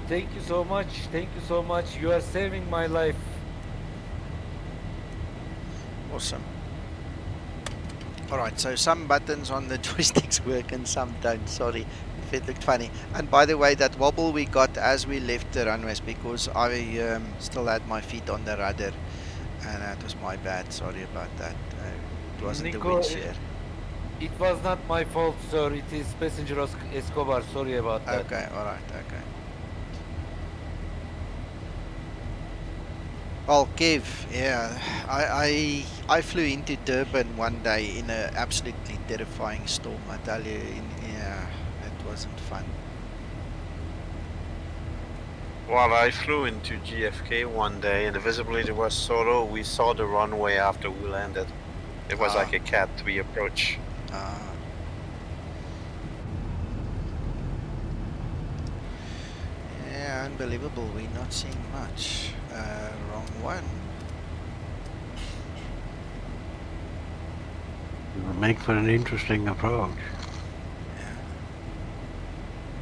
Thank you so much. Thank you so much. You are saving my life. Awesome. All right, so some buttons on the joysticks work and some don't. Sorry if it looked funny. And by the way, that wobble we got as we left the runways because I still had my feet on the rudder, and that was my bad. Sorry about that. It wasn't the Nico, wind shear. it was not my fault, sir. It is passenger Escobar. Sorry about that. Okay, all right, okay. Well, Kev, yeah, I flew into Durban one day in an absolutely terrifying storm. I tell you, yeah, it wasn't fun. Well, I flew into GFK one day, and the visibility was so low, we saw the runway after we landed. It was like a Cat 3 approach. Yeah, unbelievable. We're not seeing much. Wrong one. It will make for an interesting approach.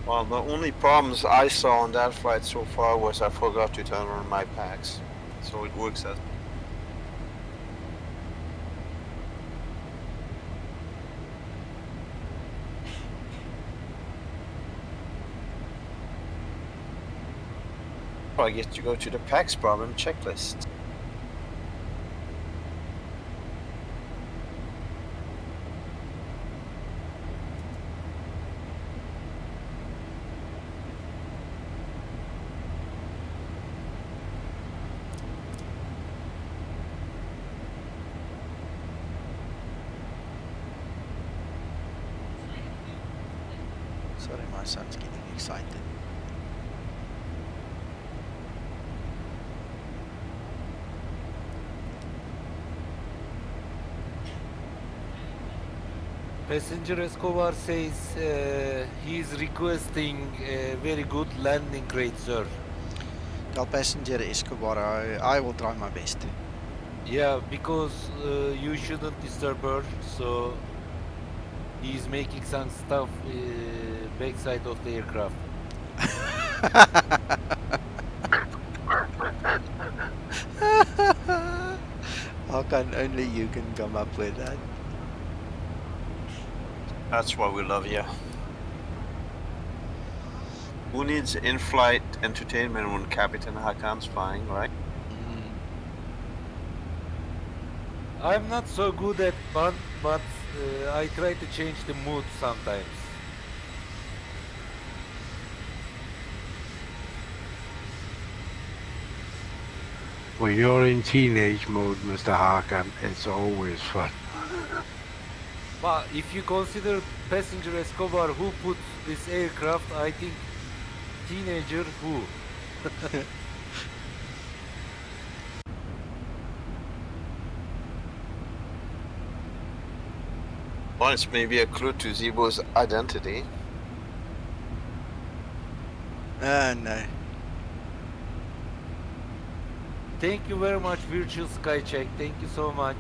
Well, the only problems I saw on that flight so far was I forgot to turn on my packs. So it works as... I get to go to the packs problem checklist. Sorry, my son's getting excited. Passenger Escobar says he is requesting a very good landing rate, sir. Tell Passenger Escobar I will try my best. Yeah, because you shouldn't disturb her, so he's making some stuff backside of the aircraft. How can only you can come up with that? That's why we love you. Who needs in-flight entertainment when Captain Hakan's flying, right? I'm not so good at fun, but I try to change the mood sometimes. When you're in teenage mode, Mr. Harkan, it's always fun. But if you consider Passenger Escobar who put this aircraft, I think teenager who? Well, it's maybe a clue to Zibo's identity. No. Thank you very much, Virtual Skycheck. Thank you so much.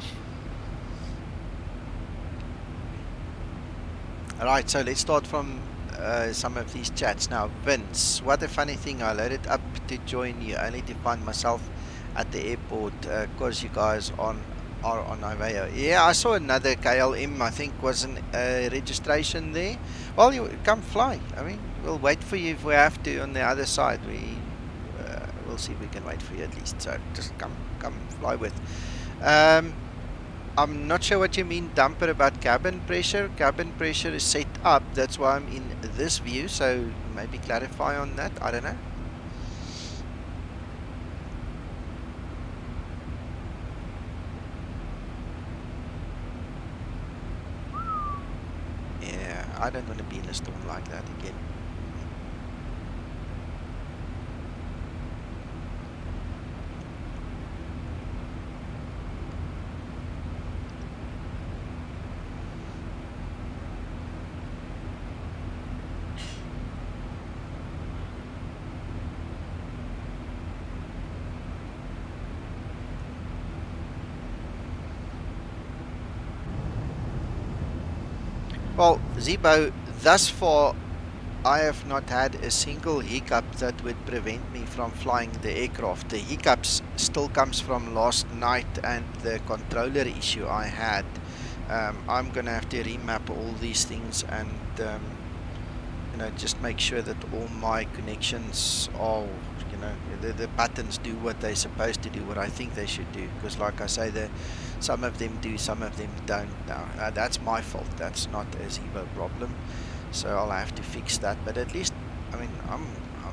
Alright, so let's start from some of these chats now. Vince, what a funny thing. I loaded up to join you only to find myself at the airport because you guys are on Iveo. Yeah, I saw another KLM, I think was an registration there. Well, you come fly. I mean, we'll wait for you if we have to on the other side. We'll see if we can wait for you at least. So just come fly with. I'm not sure what you mean, Dumper, about cabin pressure. Cabin pressure is set up. That's why I'm in this view. So maybe clarify on that. I don't know. Yeah, I don't want to be in a storm like that again. Well, Zibo, thus far I have not had a single hiccup that would prevent me from flying the aircraft. The hiccups still comes from last night and the controller issue I had. I'm gonna have to remap all these things and just make sure that all my connections are, the buttons do what they're supposed to do, what I think they should do. Because like I say, some of them do, some of them don't. Now that's my fault. That's not a Zibo problem. So I'll have to fix that. But at least, I mean, I'm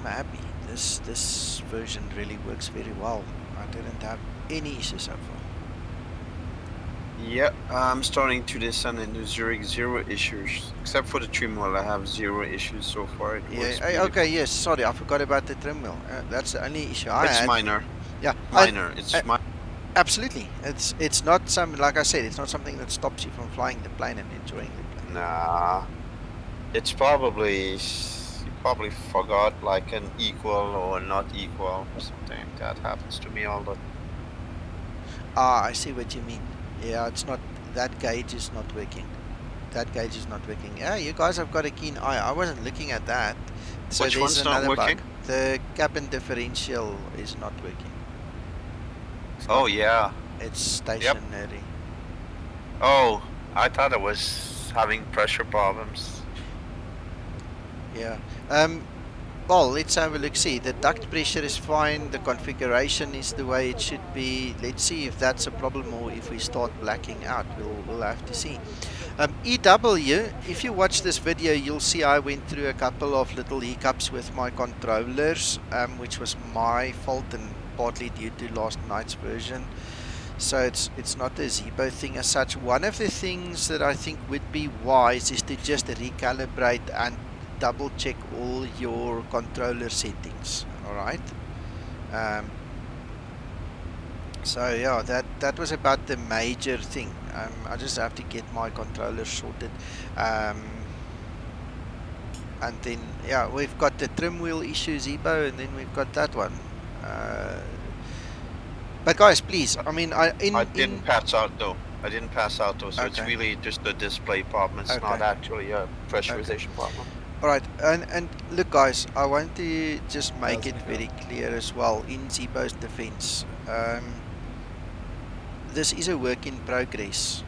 happy. This version really works very well. I didn't have any issues so far. Yeah, I'm starting to descend into Zurich, 0 issues. Except for the trim wheel, I have 0 issues so far. It works beautiful. Okay, yes, sorry, I forgot about the trim wheel. That's the only issue I had. It's minor. Yeah, Minor. It's minor. absolutely. It's not some, like I said, it's not something that stops you from flying the plane and enjoying the plane. Nah. It's probably, you probably forgot like an equal or not equal or something. That happens to me all the time. Ah, I see what you mean. Yeah, it's not, that gauge is not working. That gauge is not working. Yeah, you guys have got a keen eye. I wasn't looking at that. So Which there's one's not another working? bug. The cabin differential is not working. Oh yeah. It's stationary. Oh, I thought it was having pressure problems. Yeah. Well, let's have a look. See, the duct pressure is fine. The configuration is the way it should be. Let's see if that's a problem or if we start blacking out. We'll have to see. EW, if you watch this video, you'll see I went through a couple of little hiccups with my controllers, which was my fault and partly due to last night's version. So it's not a Zibo thing as such. One of the things that I think would be wise is to just recalibrate and double check all your controller settings. All right. So yeah, that was about the major thing. I just have to get my controller sorted. And then yeah, we've got the trim wheel issue, Zibo, and then we've got that one. But guys, please, I mean, I didn't pass out though. I didn't pass out though, so it's Okay. really just a display problem. It's Okay. not actually a pressurization problem. All right, and look, guys, I want to just make it very clear as well in Zibo's defense. This is a work in progress,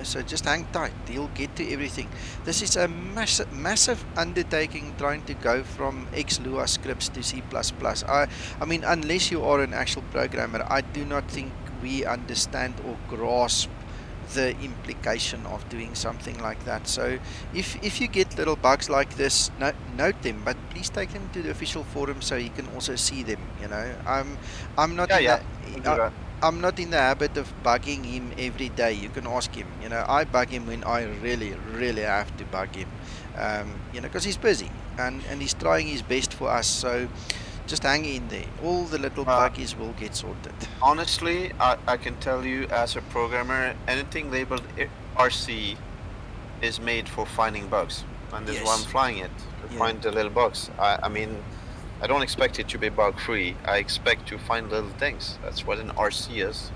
so just hang tight. You'll get to everything. This is a massive undertaking trying to go from ex-Lua scripts to C++. I mean, unless you are an actual programmer, I do not think we understand or grasp the implication of doing something like that. So if you get little bugs like this, note them, but please take them to the official forum so you can also see them. I'm not I'm not in the habit of bugging him every day. You can ask him. I bug him when I really have to bug him. Because he's busy and he's trying his best for us. So just hang in there. All the little buggies will get sorted. Honestly, I can tell you as a programmer, anything labeled RC is made for finding bugs. And this is why I'm flying it, to find the little bugs. I mean, I don't expect it to be bug free. I expect to find little things. That's what an RC is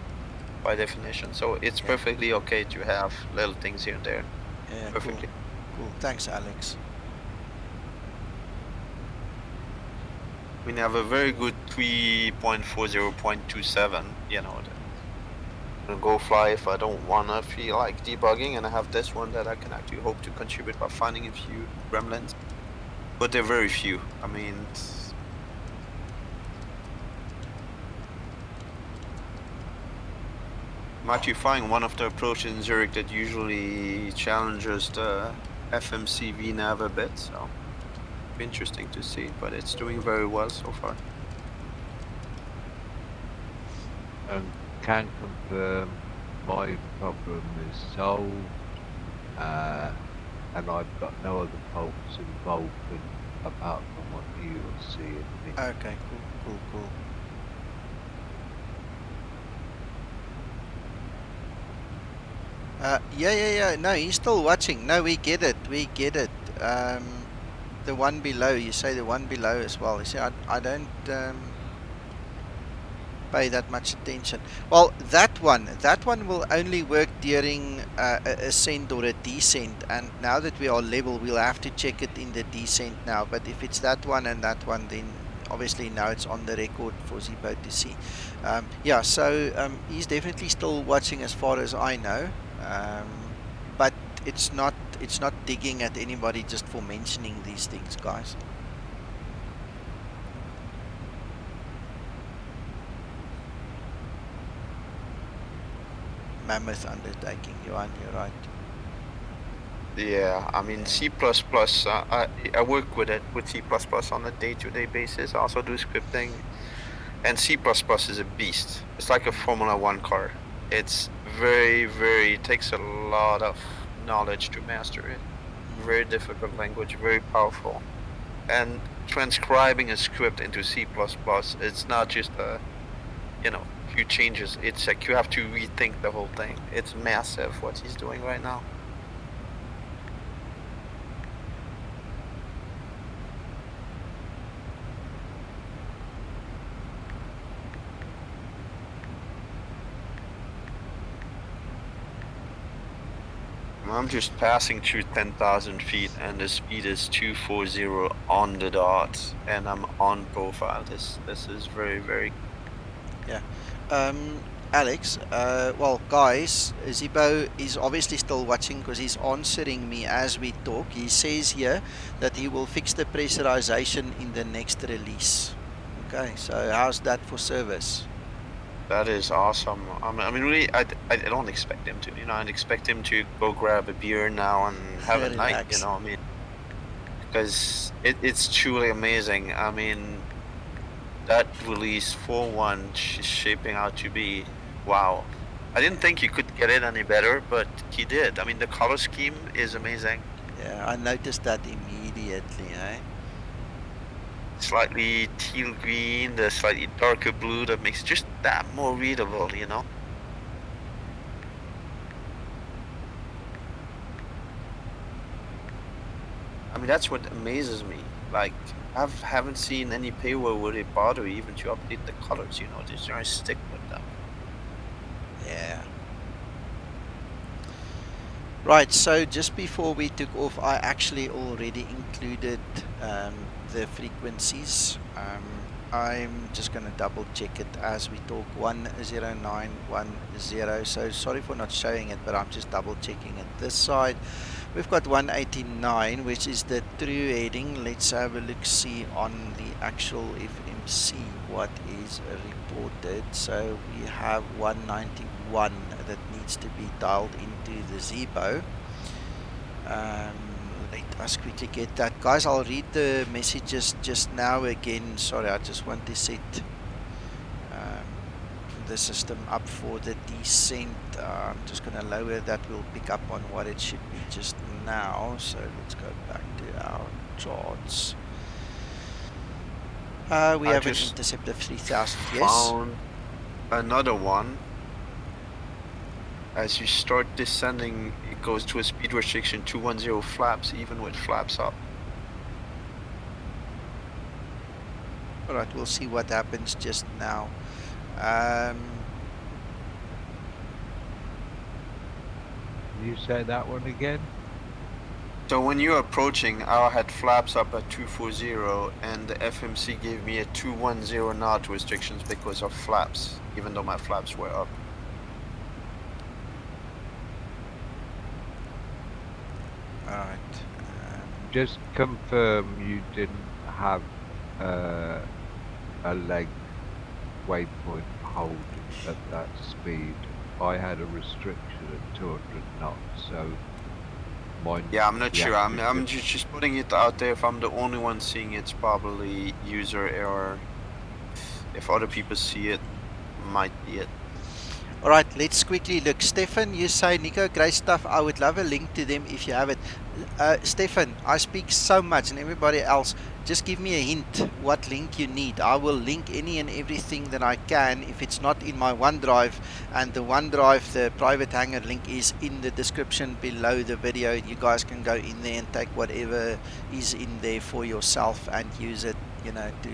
by definition. So it's perfectly okay to have little things here and there. Yeah, perfectly. Cool. Thanks, Alex. We have a very good 3.40.27, I'll go fly if I don't wanna feel like debugging, and I have this one that I can actually hope to contribute by finding a few gremlins. But they're very few. I mean, I'm actually finding one of the approaches in Zurich that usually challenges the FMC VNav a bit, so interesting to see, but it's doing very well so far. And can confirm my problem is solved, and I've got no other faults involved apart from what you will see in me. Okay, cool. Yeah. No, he's still watching. No, we get it. The one below, you say the one below as well. You see, I don't, pay that much attention. Well, that one will only work during a ascent or a descent, and now that we are level, we'll have to check it in the descent now. But if it's that one and that one, then obviously now it's on the record for Zibo to see. Yeah, so he's definitely still watching as far as I know, but it's not digging at anybody just for mentioning these things, guys. Mammoth undertaking, Johan, you're right. Yeah, I mean, C++, I work with C++ on a day-to-day basis. I also do scripting. And C++ is a beast. It's like a Formula 1 car. It's it takes a lot of knowledge to master it. Very difficult language, very powerful. And transcribing a script into C++, it's not just few changes. It's like you have to rethink the whole thing. It's massive what he's doing right now. I'm just passing through 10,000 feet and the speed is 240 on the dot and I'm on profile. This is very... Yeah. Alex, well, guys, Zibo is obviously still watching because he's answering me as we talk. He says here that he will fix the pressurization in the next release. Okay, so how's that for service? That is awesome. I mean, really, I don't expect him to. I'd expect him to go grab a beer now and have a night. I mean, because it's truly amazing. I mean, that release 4.1 is shaping out to be wow. I didn't think you could get it any better, but he did. I mean, the color scheme is amazing. Yeah, I noticed that immediately, eh? Slightly teal green, the slightly darker blue that makes it just that more readable, I mean, that's what amazes me. Like, I haven't seen any paywall where they bother even to update the colors, They just stick with them. Yeah. Right, so just before we took off, I actually already included the frequencies. I'm just going to double check it as we talk. 10910. So sorry for not showing it, but I'm just double checking it. This side, we've got 189, which is the true heading. Let's have a look see on the actual FMC what is reported. So we have 191 that needs to be dialed into the Zibo. Let us quickly get that. Guys, I'll read the messages just now again. Sorry, I just want to set the system up for the descent. I'm just going to lower that. We'll pick up on what it should be just now. So let's go back to our charts. We have an intercept of 3,000. Yes. Found another one. As you start descending, it goes to a speed restriction 210 flaps, even with flaps up. Alright, we'll see what happens just now. You say that one again? So when you're approaching, I had flaps up at 240 and the FMC gave me a 210 knot restrictions because of flaps, even though my flaps were up. Alright. Just confirm you didn't have a leg waypoint hold at that speed. I had a restriction at 200 knots, so mine... Yeah, I'm not sure. I'm just putting it out there. If I'm the only one seeing it, it's probably user error. If other people see it, might be it. Alright, let's quickly look. Stefan, you say, Nico, great stuff. I would love a link to them if you have it. Stefan, I speak so much, and everybody else, just give me a hint what link you need. I will link any and everything that I can if it's not in my OneDrive, and the OneDrive, the private hangar link is in the description below the video. You guys can go in there and take whatever is in there for yourself and use it, to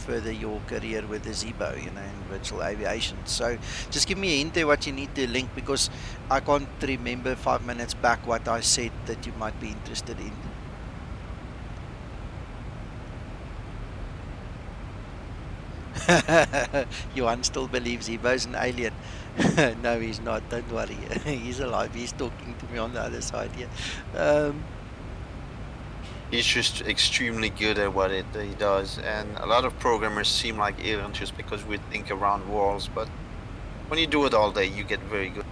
further your career with the Zibo, you know, in virtual aviation. So just give me a hint there what you need to link, because I can't remember 5 minutes back what I said that you might be interested in. Johan still believes Zibo's an alien. No, he's not. Don't worry. He's alive. He's talking to me on the other side here. He's just extremely good at what he does, and a lot of programmers seem like aliens just because we think around walls, but when you do it all day, you get very good.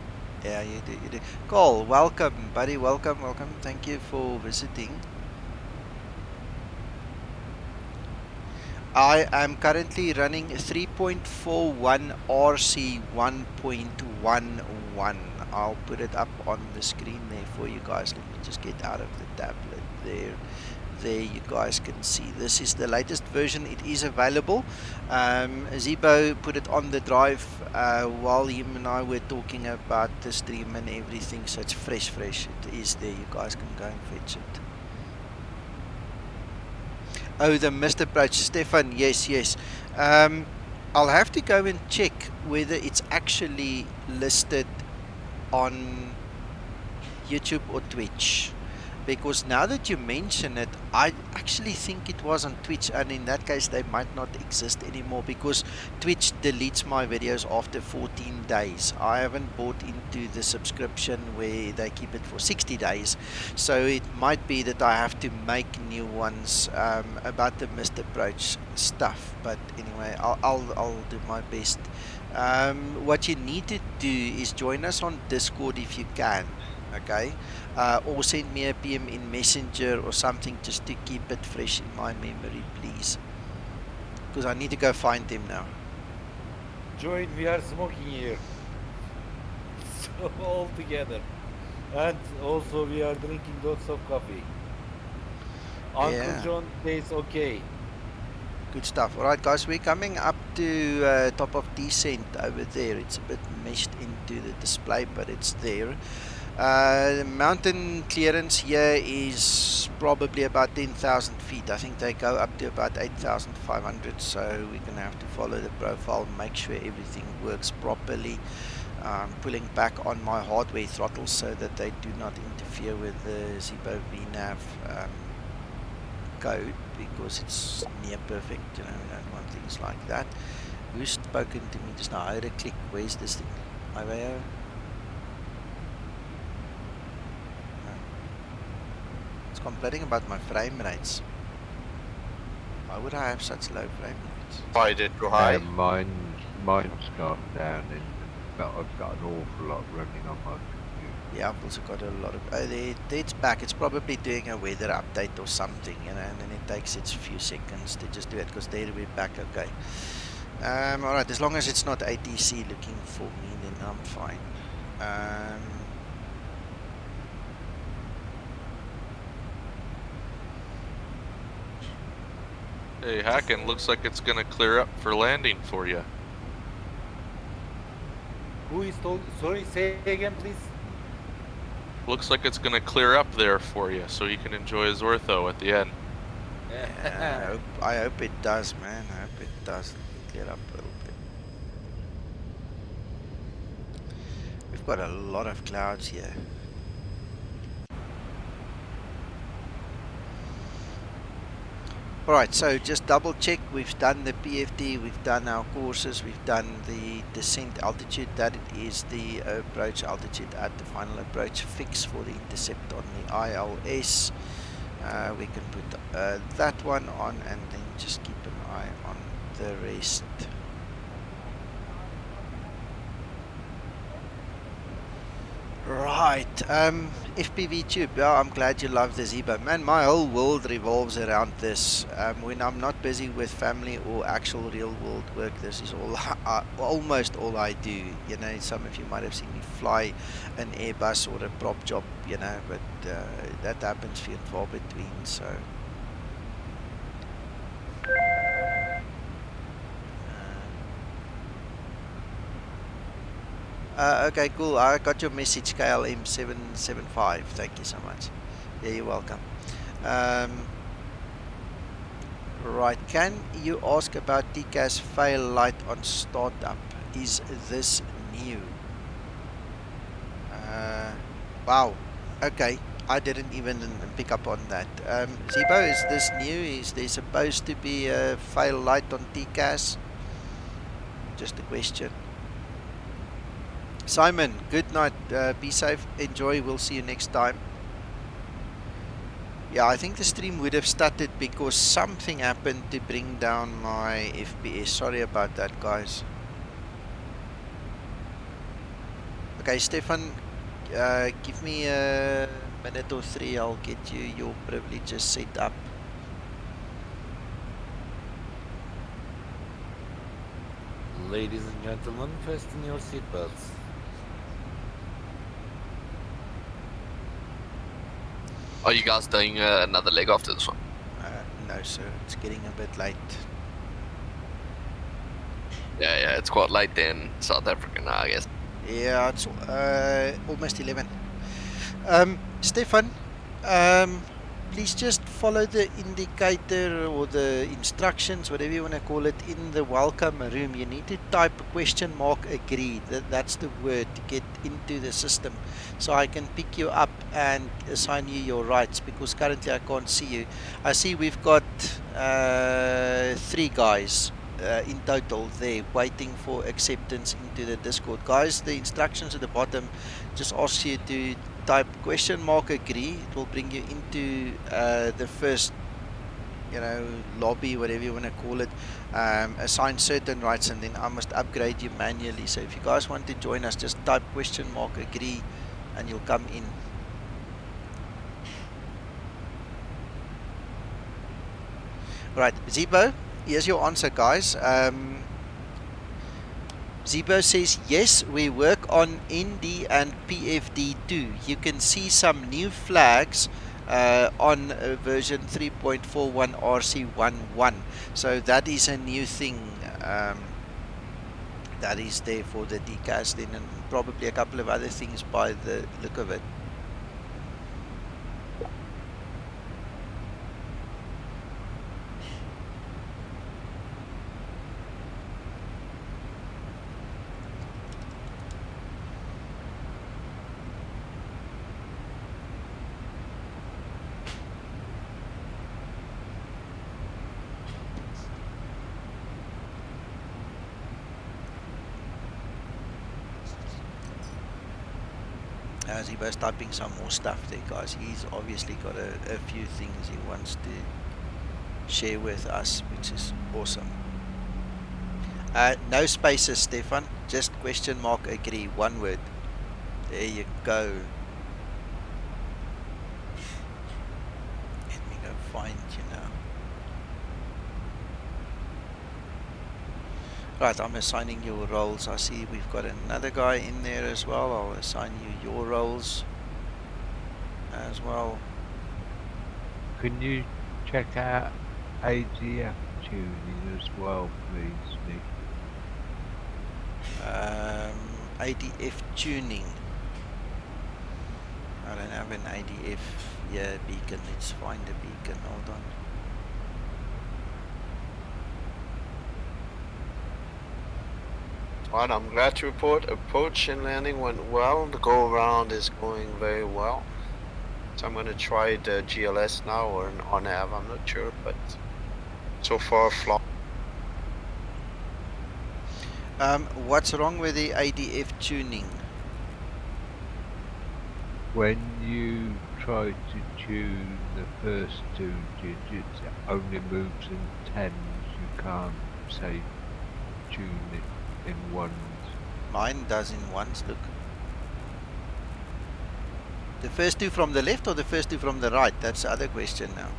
Yeah, you do, you do. Cole, welcome, buddy. Welcome, welcome. Thank you for visiting. I am currently running 3.41rc1.11. I'll put it up on the screen there for you guys. Let me just get out of the tablet there. There you guys can see this is the latest version. It is available. Zibo put it on the drive while him and I were talking about the stream and everything, so it's fresh. It is there. You guys can go and fetch it. Oh, the missed approach, Stefan. Yes. I'll have to go and check whether it's actually listed on YouTube or Twitch, because now that you mention it, I actually think it was on Twitch, and in that case they might not exist anymore, because Twitch deletes my videos after 14 days. I haven't bought into the subscription where they keep it for 60 days, so it might be that I have to make new ones about the missed approach stuff. But anyway, I'll do my best. What you need to do is join us on Discord if you can. Okay, or send me a PM in Messenger or something, just to keep it fresh in my memory, please, because I need to go find him now. Join, we are smoking here. So all together. And also we are drinking lots of coffee. Uncle John says okay. Good stuff. Alright guys, we're coming up to top of descent over there. It's a bit meshed into the display, but it's there. Mountain clearance here is probably about 10,000 feet. I think they go up to about 8,500, so we're going to have to follow the profile, make sure everything works properly. Pulling back on my hardware throttles so that they do not interfere with the Zibo VNAV code, because it's near perfect. You know, we don't want things like that. Who's spoken to me just now? I had a click. Where's this thing? IVO? Complaining about my frame rates. Why would I have such low frame rates? Why did you high? Mine's gone down, but I've got an awful lot running on my computer. Yeah, I've also got a lot of. Oh, it's back. It's probably doing a weather update or something, you know, and then it takes its few seconds to just do it, because there we're back. Okay. Alright, as long as it's not ATC looking for me, then I'm fine. Hey, Hacken, looks like it's gonna clear up for landing for you. Who is told? Sorry, say again, please. Looks like it's gonna clear up there for you, so you can enjoy his ortho at the end. Yeah, I hope it does, man. I hope it does clear up a little bit. We've got a lot of clouds here. Alright, so just double check, we've done the PFD, we've done our courses, we've done the descent altitude, that it is the approach altitude at the final approach fix for the intercept on the ILS. We can put that one on, and then just keep an eye on the rest. Right, FPV tube. Yeah, I'm glad you love the Zibo. Man, my whole world revolves around this. When I'm not busy with family or actual real world work, this is all almost all I do. You know, some of you might have seen me fly an Airbus or a prop job, you know, but that happens few and far between, so. Okay, cool. I got your message, KLM775. Thank you so much. Yeah, you're welcome. Right, can you ask about TCAS fail light on startup? Is this new? Wow, okay, I didn't even pick up on that. Zibo, is this new? Is there supposed to be a fail light on TCAS? Just a question. Simon, good night, be safe, enjoy, we'll see you next time. Yeah, I think the stream would have started because something happened to bring down my FPS. Sorry about that, guys. Okay, Stefan, give me a minute or three. I'll get you your privileges set up. Ladies and gentlemen, fasten your seatbelts. Are you guys doing another leg after this one? No, sir. It's getting a bit late. Yeah, it's quite late then, South Africa now, I guess. Yeah, it's almost 11. Stefan, please just follow the indicator or the instructions, whatever you want to call it, in the welcome room. You need to type question mark agree. That's the word to get into the system, so I can pick you up and assign you your rights, because currently I can't see you. I see we've got 3 guys in total there waiting for acceptance into the Discord. Guys, the instructions at the bottom just asks you to type question mark agree. It will bring you into the first, lobby, whatever you want to call it. Assign certain rights, and then I must upgrade you manually. So if you guys want to join us, just type question mark agree and you'll come in. Right, Zibo, here's your answer, guys. Zibo says, yes, we work on ND and PFD too. You can see some new flags on version 3.41rc1.11. So that is a new thing that is there for the TCAS then, and probably a couple of other things by the look of it. As he was typing some more stuff there, guys. He's obviously got a few things he wants to share with us, which is awesome. No spaces, Stefan. Just question mark agree. One word. There you go. Let me go find you now. Right, I'm assigning your roles. I see we've got another guy in there as well. I'll assign you your roles as well. Can you check out ADF tuning as well, please, Nick? ADF tuning. I don't have an ADF beacon. Let's find a beacon. Hold on. Well, I'm glad to report approach and landing went well. The go around is going very well. So I'm going to try the GLS now or an on-nav, I'm not sure, but so far flawless. What's wrong with the ADF tuning? When you try to tune the first 2 digits, it only moves in tens. You can't say tune it in ones. Mine does in ones, look. The first 2 from the left or the first 2 from the right? That's the other question now.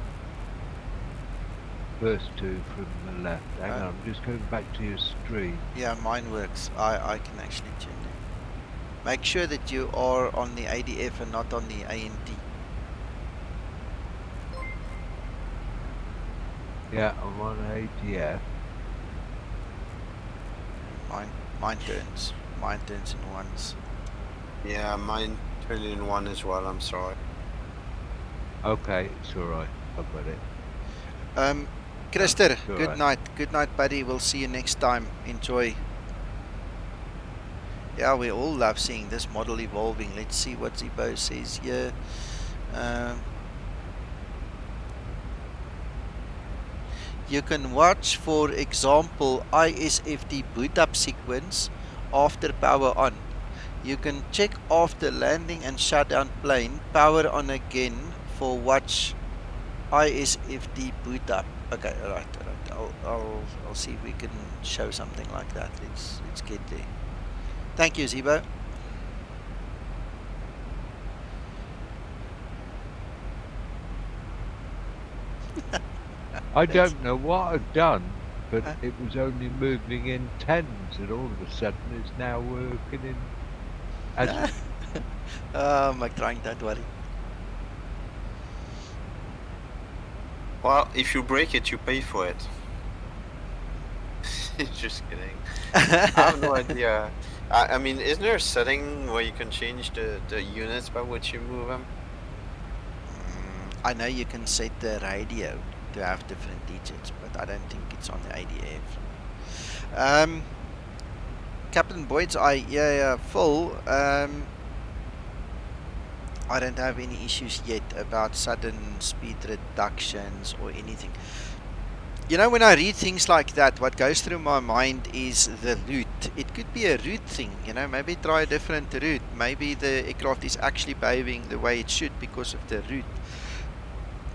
First 2 from the left. Hang on, I'm just going back to your stream. Yeah, mine works. I can actually tune it. Make sure that you are on the ADF and not on the ANT. Yeah, I'm on ADF. Mine turns. Mine turns in ones. Yeah, mine turned in 1 as well, I'm sorry. Okay, it's alright. I've got it. Christer, All good right. night. Good night, buddy. We'll see you next time. Enjoy. Yeah, we all love seeing this model evolving. Let's see what Zibo says here. You can watch, for example, ISFD boot up sequence after power on. You can check after landing and shut down plane, power on again for watch ISFD boot up. Okay, alright. I'll see if we can show something like that. Let's get there. Thank you, Zibo. I don't know what I've done, but it was only moving in tens, and all of a sudden it's now working in. I'm trying that worry. Well, if you break it, you pay for it. Just kidding. I have no idea. I mean, isn't there a setting where you can change the units by which you move them? I know you can set the radio to have different digits, but I don't think it's on the ADF. Captain Boyd's eye, yeah, full. I don't have any issues yet about sudden speed reductions or anything. You know, when I read things like that, what goes through my mind is the route. It could be a route thing, you know, maybe try a different route. Maybe the aircraft is actually behaving the way it should because of the route.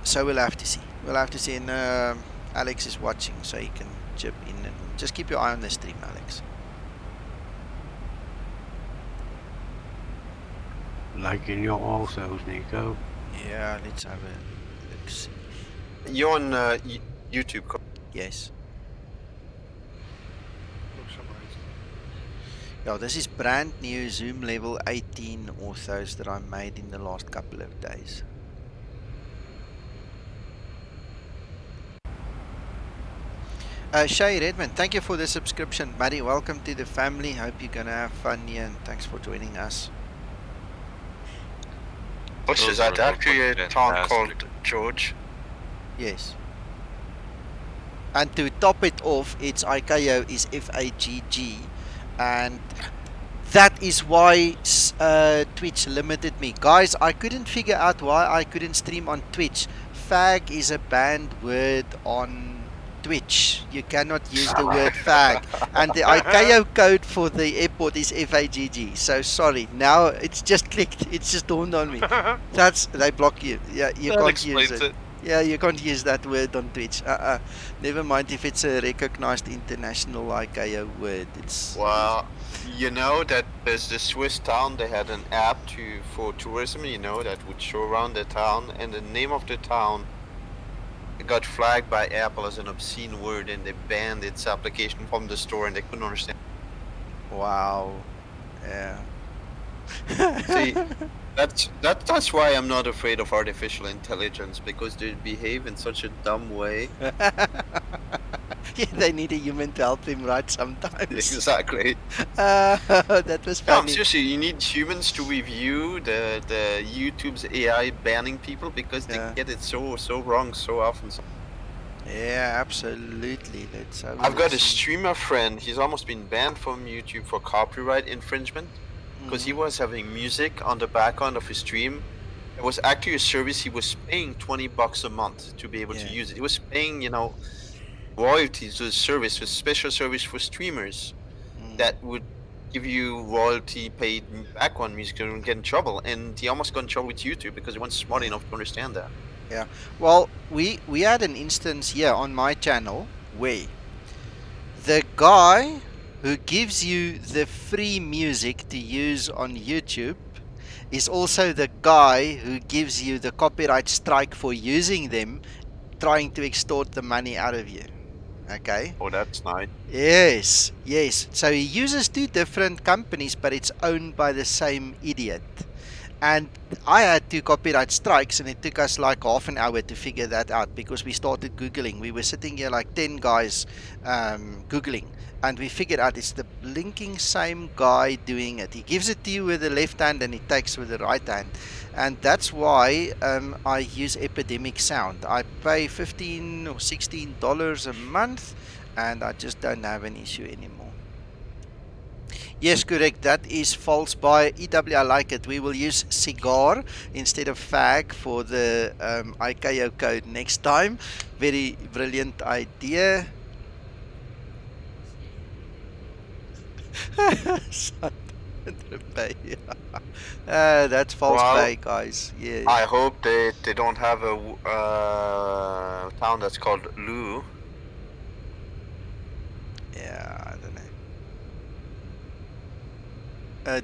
So we'll have to see. We'll have to see. And Alex is watching, so he can chip in. And just keep your eye on the stream, Alex. Like in your also, Nico. Yeah, let's have a look. See. You're on YouTube. Yes. Yeah, this is brand new Zoom level 18 orthos that I made in the last couple of days. Shay Redmond, thank you for the subscription, buddy. Welcome to the family. Hope you're gonna have fun here, and thanks for joining us. Which is that actually a town called George? Yes. And to top it off, its ICAO is FAGG, and that is why Twitch limited me. Guys, I couldn't figure out why I couldn't stream on Twitch. FAGG is a banned word on Twitch. You cannot use the word FAGG. And the ICAO code for the airport is FAGG. So sorry, now it's just clicked. It's just dawned on me. They block you. Yeah, you That can't use explains it. Yeah, you can't use that word on Twitch. Never mind if it's a recognized international ICAO word. Well, you know that there's this Swiss town. They had an app for tourism. You know, that would show around the town, and the name of the town got flagged by Apple as an obscene word, and they banned its application from the store, and they couldn't understand. Wow. Yeah. See, that's why I'm not afraid of artificial intelligence, because they behave in such a dumb way. Yeah, they need a human to help them right sometimes. Exactly. That was funny. No, seriously, you need humans to review the YouTube's AI banning people, because they get it so wrong so often. Yeah, absolutely. I've got a streamer friend. He's almost been banned from YouTube for copyright infringement because he was having music on the background of his stream. It was actually a service he was paying $20 a month to be able to use it. He was paying, you know, royalties to the service, a special service for streamers that would give you royalty paid background music and get in trouble. And he almost got in trouble with YouTube because he wasn't smart enough to understand that. Yeah, well, we had an instance here on my channel where the guy who gives you the free music to use on YouTube is also the guy who gives you the copyright strike for using them, trying to extort the money out of you. Okay? Oh, that's nice. Yes, yes. So he uses two different companies, but it's owned by the same idiot. And I had 2 copyright strikes, and it took us like half an hour to figure that out because we started Googling. We were sitting here like 10 guys Googling, and we figured out it's the blinking same guy doing it. He gives it to you with the left hand and he takes with the right hand. And that's why I use Epidemic Sound. I pay $15 or $16 a month, and I just don't have an issue anymore. Yes, correct. That is false by EW. I like it. We will use cigar instead of fag for the ICAO code next time. Very brilliant idea. That's false Well, bay, guys. Yeah. I hope they don't have a town that's called Lou. Yeah, I don't know.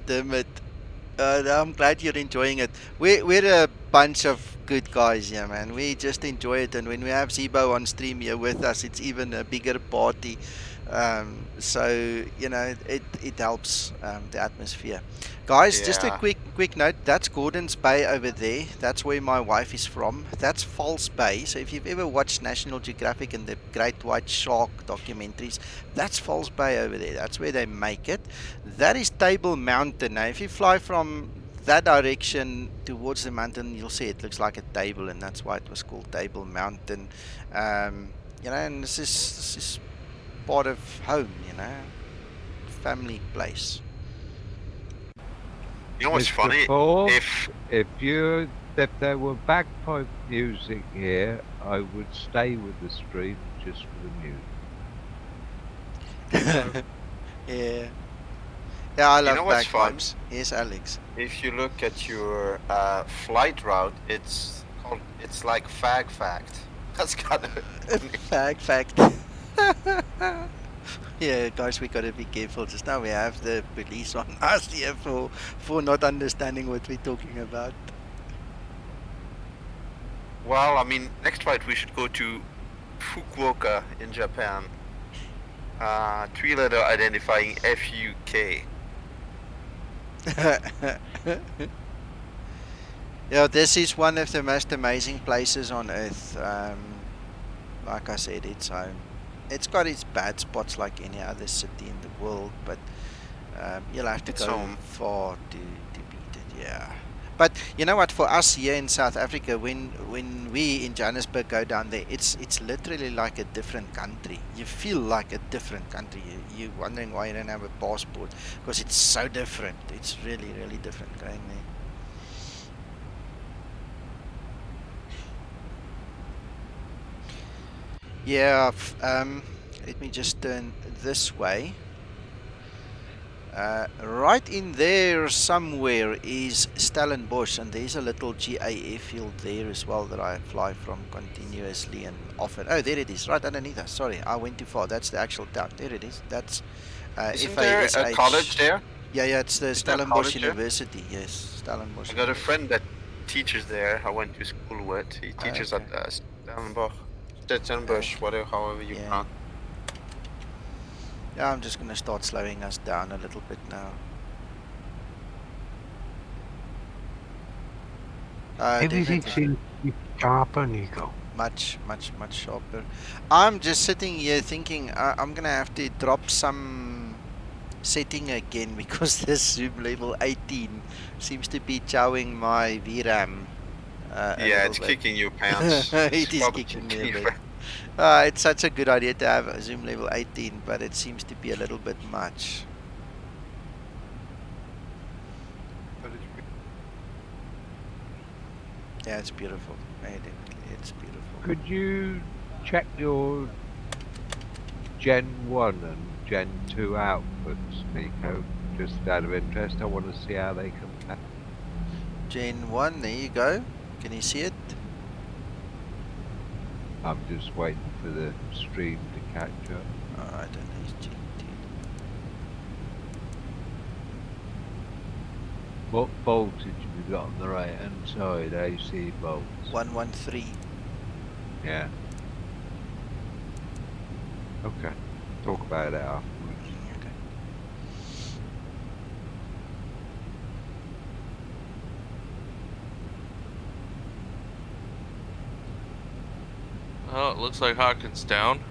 Damn it. I'm glad you're enjoying it. We're a bunch of good guys here, man. We just enjoy it, and when we have Zibo on stream here with us, it's even a bigger party. So you know, it helps the atmosphere. Guys, just a Yeah. quick note. That's Gordon's Bay over there. That's where my wife is from. That's False Bay. So if you've ever watched National Geographic and the Great White Shark documentaries, that's False Bay over there. That's where they make it. That is Table Mountain. Now, if you fly from that direction towards the mountain, you'll see it looks like a table, and that's why it was called Table Mountain. You know, and this is part of home. You know, family place. You know what's Mr. funny? Forbes, If if there were bagpipe music here, I would stay with the stream just for the music. Yeah. Yeah, I love know what's fun? bagpipes. Yes, Alex. If you look at your flight route, it's like FAGG fact. That's kind of FAGG fact. Yeah, guys, we gotta be careful. Just now we have the police on us here for not understanding what we're talking about. Well, I mean, next flight we should go to Fukuoka in Japan. 3-letter identifying FUK. Yeah, this is one of the most amazing places on earth. Like I said, it's home. It's got its bad spots like any other city in the world, but you'll have to It's go home. far to beat it. Yeah. But you know what? For us here in South Africa, when we in Johannesburg go down there, it's literally like a different country. You feel like a different country. You're wondering why you don't have a passport, because it's so different. It's really, really different going there. Yeah. Let me just turn this way. Right in there somewhere is Stellenbosch, and there's a little GA airfield there as well that I fly from continuously and often. Oh, there it is, right underneath us. Sorry, I went too far. That's the actual town. There it is. That's Isn't there a college there? Yeah, it's the Isn't there a Stellenbosch college there? University. Yes, Stellenbosch. I got a friend that teaches there. I went to school with. He teaches okay. at Stellenbosch, whatever, however you pronounce. Yeah, I'm just gonna start slowing us down a little bit now. Everything Definitely. seems to be sharper, Nico. Much sharper. I'm just sitting here thinking I'm gonna have to drop some setting again because this Zoom level 18 seems to be chowing my VRAM. Yeah, it's kicking your pants. It is kicking me a bit. It's such a good idea to have a Zoom level 18, but it seems to be a little bit much. Yeah, it's beautiful. It's beautiful. Could you check your Gen 1 and Gen 2 outputs, Nico? Just out of interest, I want to see how they compare. Gen 1, there you go. Can you see it? I'm just waiting for the stream to catch up. I don't know. It's Gen 2. What voltage have you got on the right hand side, AC volts? 113. Yeah. Okay. Talk about it afterwards. Okay. Oh, it looks like Hawkins down.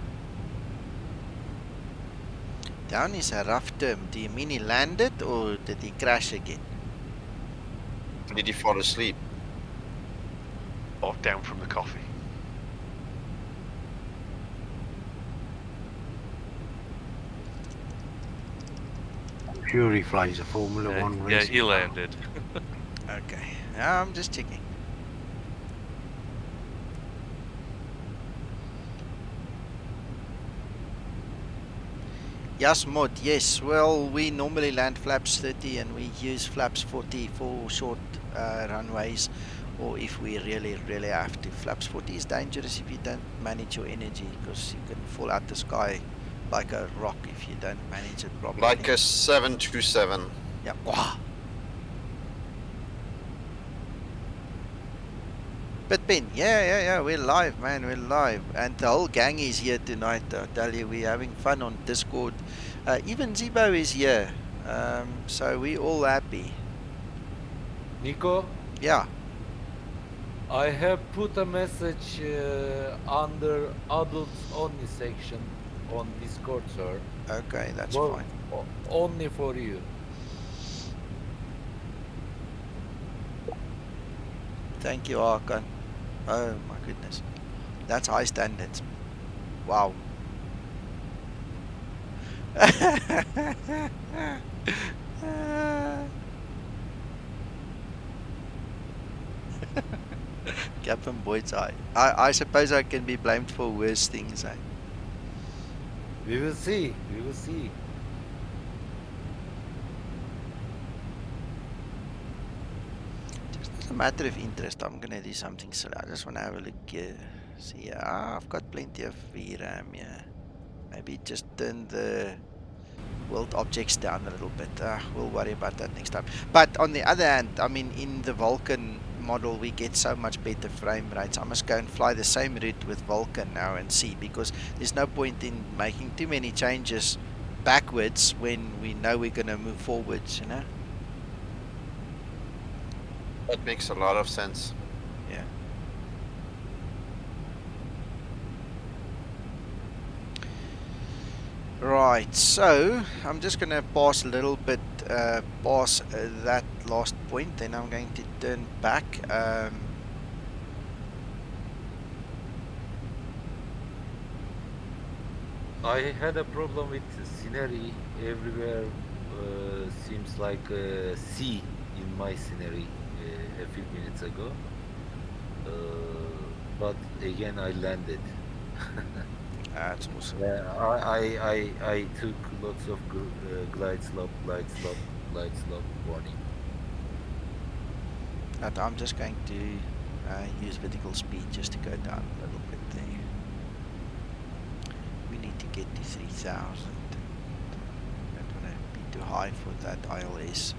Down is a rough term. Do you mean he landed or did he crash again? Did he fall asleep? Or down from the coffee. I'm sure he flies a Formula One Yeah, racing he car. landed. Okay. I'm just checking. Yes, Mod. Yes. Well, we normally land flaps 30 and we use flaps 40 for short runways, or if we really, really have to. Flaps 40 is dangerous if you don't manage your energy, because you can fall out the sky like a rock if you don't manage it properly. Like a 727. Yeah. Wow. But Ben, yeah, we're live, man, we're live. And the whole gang is here tonight, I tell you, we're having fun on Discord. Even Zibo is here, so we're all happy. Nico, Yeah, I have put a message under adults only section on Discord, sir. okay, that's Well, fine. Only for you. Thank you, Arkan. Oh my goodness, that's high standards. Wow. Captain Boyd's eye. I suppose I can be blamed for worse things, eh? We will see. We will see. Just as a matter of interest, I'm gonna do something silly. I just wanna have a look here. See, I've got plenty of VRAM here. Maybe just turn the world objects down a little bit. We'll worry about that next time. But on the other hand, I mean, in the Vulcan model, we get so much better frame rates. I must go and fly the same route with Vulcan now and see, because there's no point in making too many changes backwards when we know we're gonna move forwards, you know? That makes a lot of sense. Yeah. Right, so I'm just going to pass a little bit past that last point, then I'm going to turn back. I had a problem with scenery everywhere. Seems like a sea in my scenery a few minutes ago. But again, I landed. That's awesome. Yeah, I took lots of glide slope warning. And I'm just going to use vertical speed just to go down a little bit there. We need to get to 3000. Don't want to be too high for that ILS.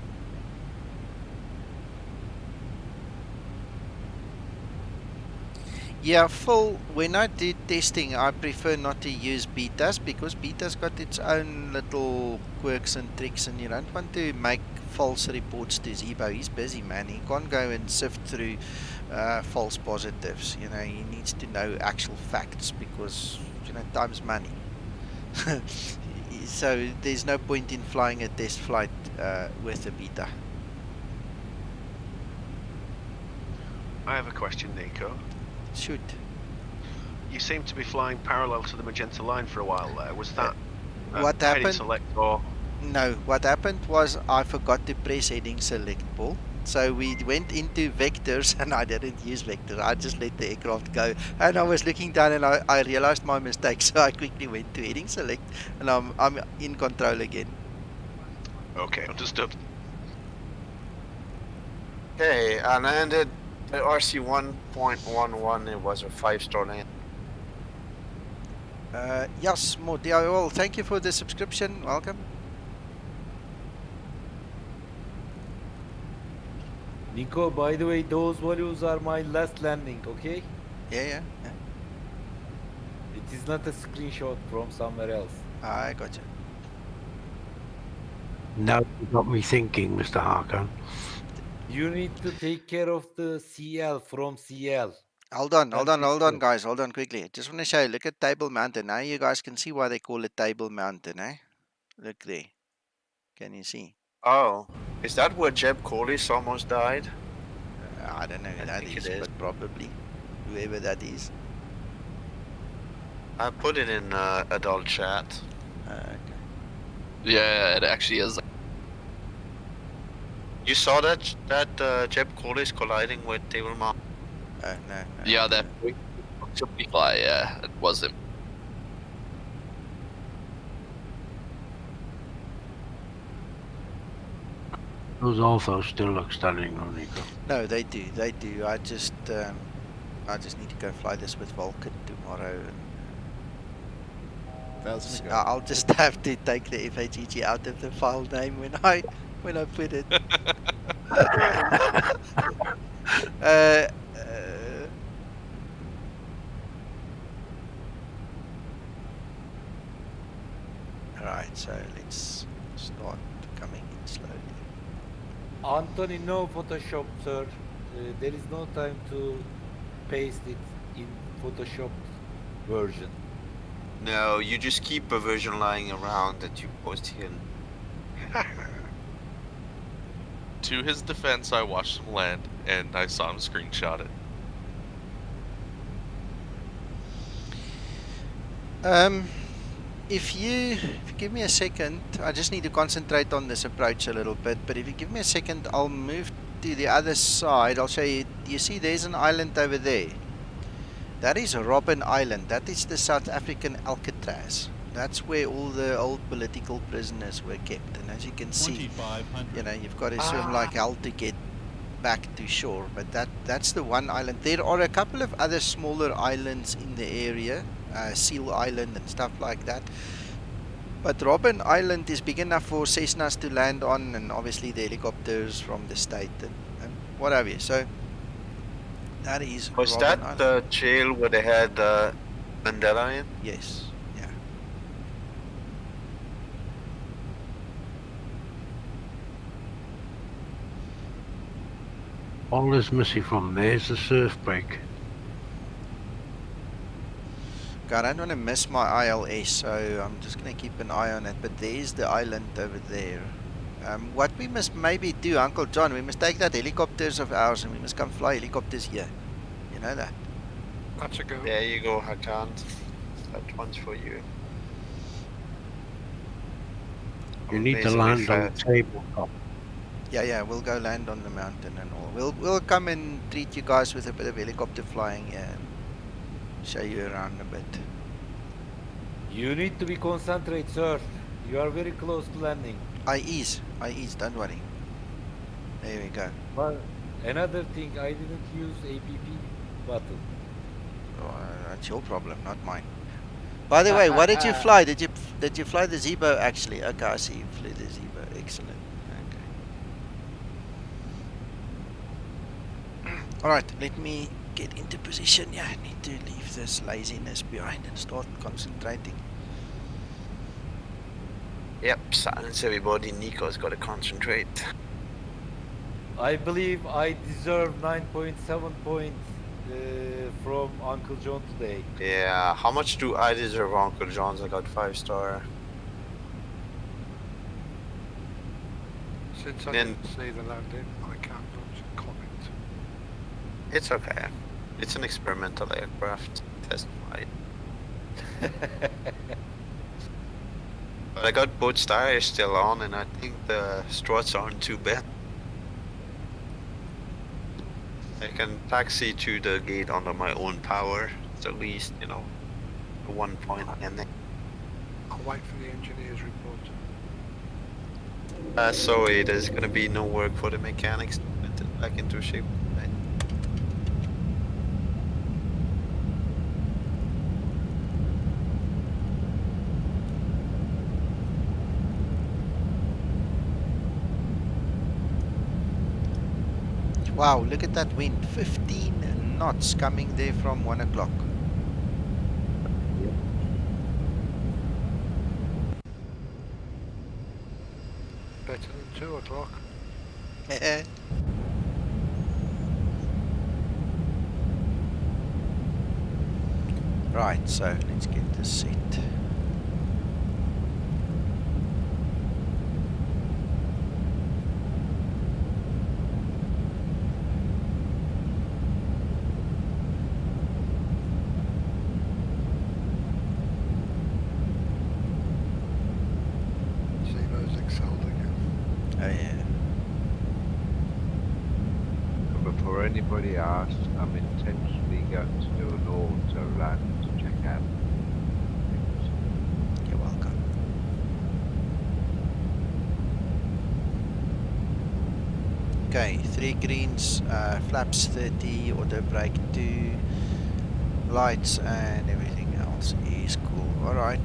Yeah, Phil, when I do testing, I prefer not to use betas, because betas got its own little quirks and tricks, and you don't want to make false reports to Zibo. He's busy, man. He can't go and sift through false positives. You know, he needs to know actual facts, because, you know, time's money. So there's no point in flying a test flight with a beta. I have a question, Nico. Shoot. You seem to be flying parallel to the magenta line for a while there. Was that what heading happened? select or? No, what happened was I forgot to press heading select, Paul. So we went into vectors and I didn't use vectors. I just let the aircraft go. And I was looking down and I realized my mistake. So I quickly went to heading select and I'm in control again. Okay, understood. Okay, I landed at RC1.11. It was a 5-star land. Yes, Modia. Well, thank you for the subscription. Welcome. Nico, by the way, those values are my last landing, okay? Yeah. It is not a screenshot from somewhere else. I got you. Now you got me thinking, Mr. Harkan. You need to take care of the CL from CL. Hold on, Temperature. guys. Hold on quickly. Just want to show you. Look at Table Mountain. Now you guys can see why they call it Table Mountain, eh? Look there. Can you see? Oh, is that where Jeb Corliss almost died? I don't know who I that think is, it is. but probably whoever that is. I put it in adult chat. Okay. Yeah, it actually is. You saw that Jeb Corliss colliding with Table Mountain? Oh, no. Yeah, that should be fly. Yeah, it was him. Those Alphos still look stunning, though, Nico. No, they do. They do. I just need to go fly this with Vulcan tomorrow. And I'll just have to take the FAGG out of the file name when I put it. uh, Alright, so let's start coming in slowly. Anthony, no Photoshop, sir. There is no time to paste it in Photoshop version. No, you just keep a version lying around that you post here. To his defense, I watched him land, and I saw him screenshot it. If you give me a second, I just need to concentrate on this approach a little bit, but if you give me a second, I'll move to the other side. I'll show you. You see there's an island over there. That is Robben Island. That is the South African Alcatraz. That's where all the old political prisoners were kept. And as you can see, you know, you've got to swim like hell to get back to shore. But that's the one island. There are a couple of other smaller islands in the area, Seal Island and stuff like that. But Robben Island is big enough for Cessnas to land on, and obviously the helicopters from the state and what have you. So that is Was Robben that Island. the jail where they had Mandela in? Yes. Yeah. All that's missing from there is the surf break. God, I don't want to miss my ILS, so I'm just going to keep an eye on it. But there's the island over there. What we must maybe do, Uncle John, we must take that helicopters of ours and we must come fly helicopters here. You know that? That's a go. There you go, Hakan. That one's for you. You need to land on the tabletop. Yeah, we'll go land on the mountain and all. We'll come and treat you guys with a bit of helicopter flying here and show you around a bit. You need to be concentrate, sir. You are very close to landing. I ease, don't worry. There we go. Well, another thing, I didn't use APP button. Oh, that's your problem, not mine. By the way, what did you fly? Did you fly the Zibo actually? Okay, I see you flew the Zibo. Excellent. Okay. Alright, let me get into position. Yeah, I need to leave this laziness behind and start concentrating. Yep, silence everybody. Nico's got to concentrate. I believe I deserve 9.7 points from Uncle John today. Yeah, how much do I deserve, Uncle John's? I got 5-star. Since I Then- didn't see the landing, I can't comment. It's okay. It's an experimental aircraft test flight. But I got both tires still on, and I think the struts aren't too bad. I can taxi to the gate under my own power. It's at least, you know, a 1 point landing. I'll wait for the engineer's report. Sorry, there's gonna be no work for the mechanics to put it back into shape. Right. Wow, look at that wind. 15 knots coming there from 1 o'clock. Better than 2 o'clock. Right, so let's get this set. Zibo's excelled again. Oh yeah. And before anybody asks, I'm intentionally going to do an auto land to check out things. You're welcome. Okay, 3 greens, flaps 30, auto brake 2, lights and everything else is cool. Alright.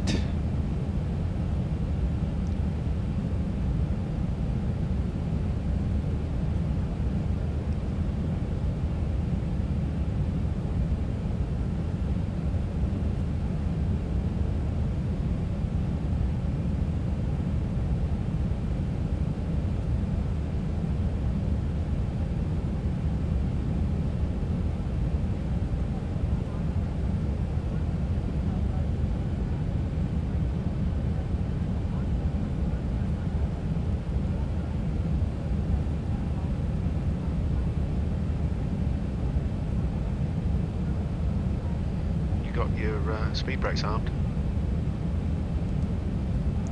You got your speed brakes armed.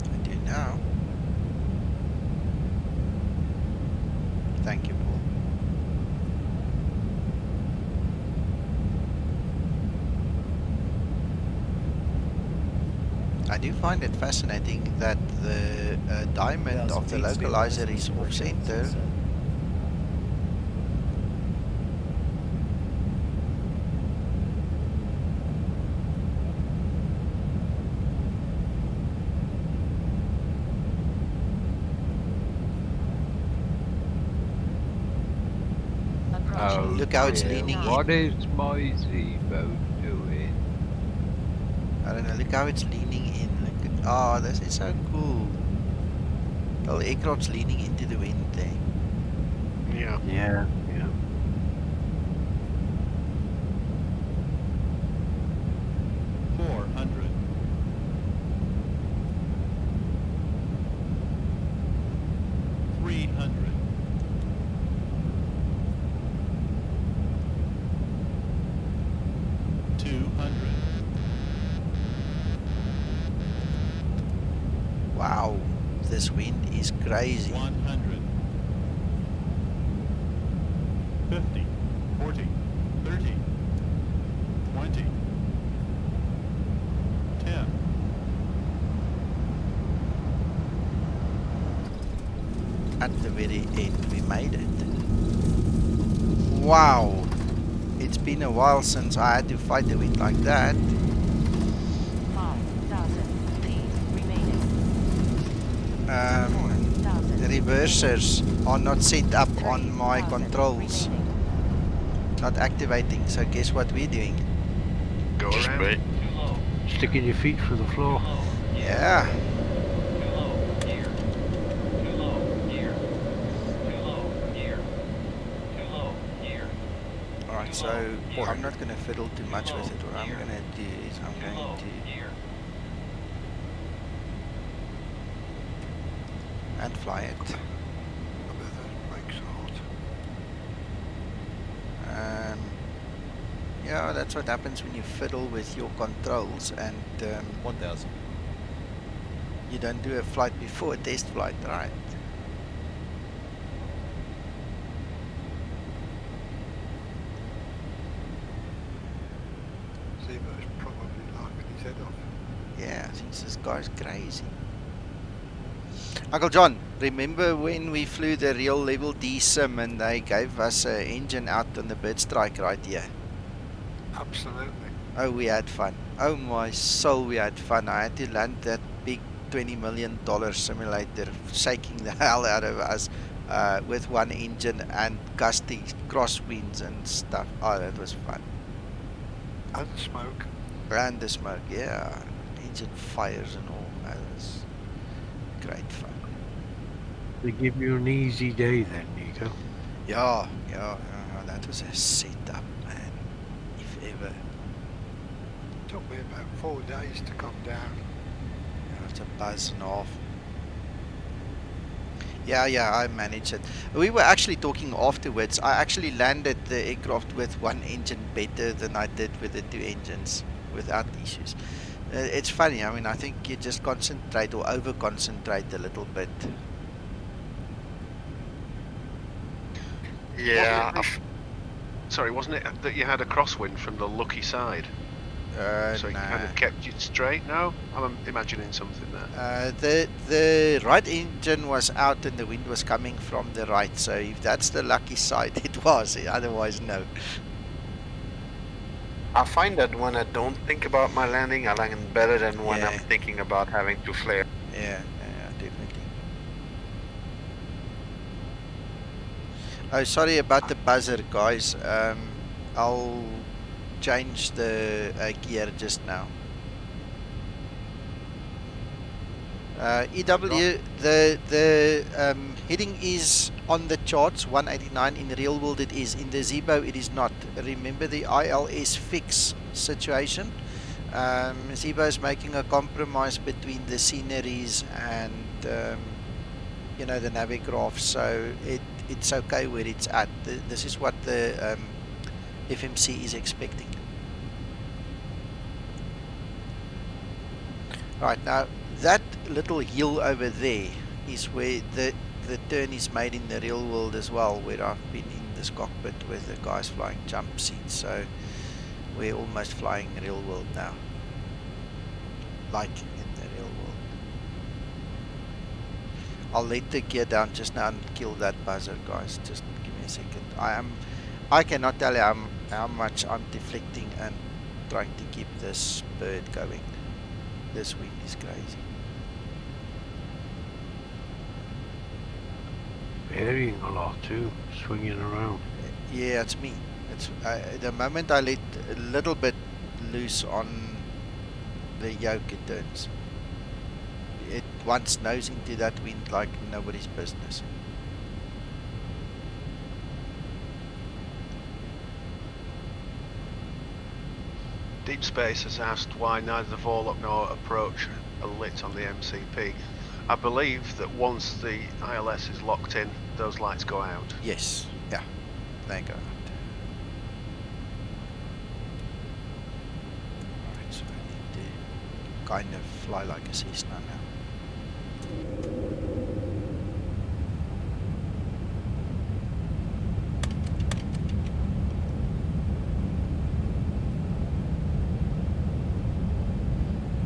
I do now. Thank you, Paul. I do find it fascinating that the diamond of the localizer is off center. Oh, Look how it's dear. leaning What in. is my Zibo doing? I don't know, look how it's leaning in. Look at, oh, this is so cool. The whole aircraft's leaning into the wind there. Yeah. Yeah, yeah. Wow, this wind is crazy. 100. 50, 40, 30, 20, 10. At the very end, we made it. Wow, it's been a while since I had to fight the wind like that. 5,000 feet remaining. The reversers are not set up on my controls. Not activating, so guess what we're doing? Go Just around. wait. Sticking your feet through the floor. Yeah. Alright, so I'm not going to fiddle too much with it. What I'm going to do is I'm going to and fly it. I bet those brakes are hot. Yeah, that's what happens when you fiddle with your controls and 1,000. you don't do a flight before a test flight, right? Zibo's probably laughing his head off. Yeah, since this guy's crazy. Uncle John, remember when we flew the real level D sim and they gave us an engine out on the bird strike right here? Absolutely. Oh, we had fun. Oh my soul, we had fun. I had to land that big $20 million simulator, shaking the hell out of us with one engine and gusty crosswinds and stuff. Oh, that was fun. And the smoke. And the smoke, yeah. Engine fires and all. That was great fun. They give you an easy day then, Nico. Yeah, that was a setup, man. If ever. took me about 4 days to come down. Yeah, it's a buzz and a half. Yeah, I managed it. We were actually talking afterwards. I actually landed the aircraft with one engine better than I did with the two engines without issues. It's funny. I mean, I think you just concentrate or over concentrate a little bit. Yeah. Sorry, wasn't it that you had a crosswind from the lucky side? So it kind Nah. of kept you straight? No? I'm imagining something there. The right engine was out and the wind was coming from the right. So if that's the lucky side, it was. Otherwise, no. I find that when I don't think about my landing, I land better than when I'm thinking about having to flare. Yeah, definitely. Oh, sorry about the buzzer, guys. I'll change the gear just now. EW, the heading is on the charts, 189. In the real world it is. In the Zibo it is not. Remember the ILS fix situation? Zibo is making a compromise between the sceneries and you know, the navigraph, so it's okay where it's at. This is what the FMC is expecting. Right, now that little hill over there is where the turn is made in the real world as well, where I've been in this cockpit with the guys flying jump seats, so we're almost flying real world now, like in the real world. I'll let the gear down just now and kill that buzzer, guys. Just give me a second. I cannot tell you how much I'm deflecting and trying to keep this bird going. This wind is crazy. Varying a lot too, swinging around. Yeah, it's me. It's the moment I let a little bit loose on the yoke, it turns. It wants nose into that wind like nobody's business. Deep Space has asked why neither the Vorlock nor approach are lit on the MCP. I believe that once the ILS is locked in, those lights go out. Yes, yeah, they go out. Alright, so I need to kind of fly like a Cessna now.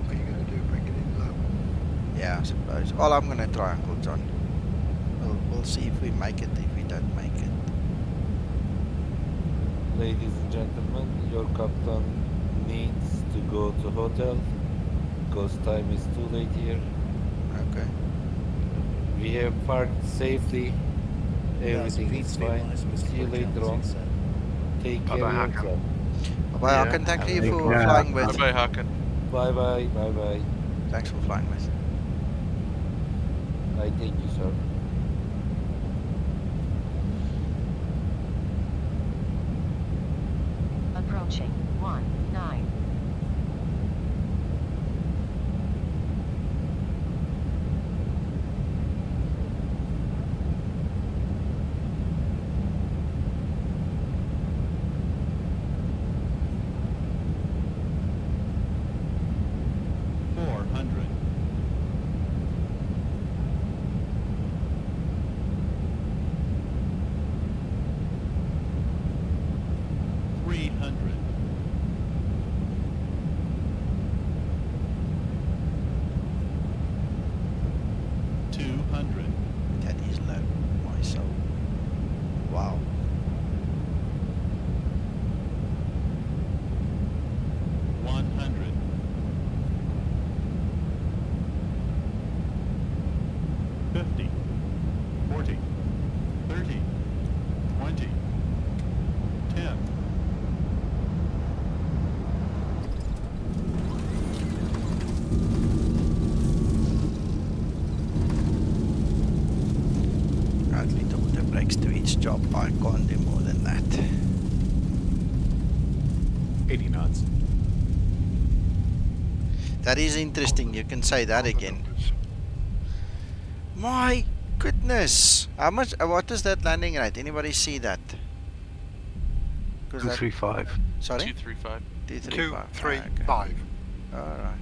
What are you going to do? Bring it in low? Yeah, I suppose. Well, I'm going to try, Uncle John. We'll see if we make it, if we don't make it. Ladies and gentlemen, your captain needs to go to hotel because time is too late here. Okay. We have parked safely. Everything is fine. See you later on. Take care of yourself. Bye-bye, Hakan. Thank you for flying with. Bye-bye, Hakan. Bye-bye. Bye-bye. Thanks for flying with. I thank you, sir. Approaching 19. That is low, my soul. Wow. At least with the brakes to each job, I can't do more than that. 80 knots. That is interesting. You can say that again. My goodness. How much? What is that landing rate? Anybody see that? 235. Sorry? 235. 235. 235. All right.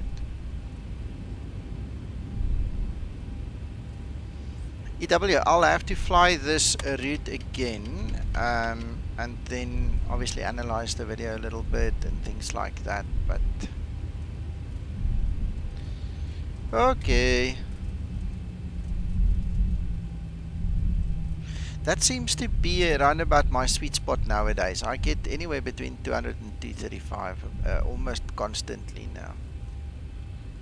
EW, I'll have to fly this route again, and then obviously analyze the video a little bit and things like that. But okay. That seems to be around about my sweet spot nowadays. I get anywhere between 200 and 235 almost constantly now.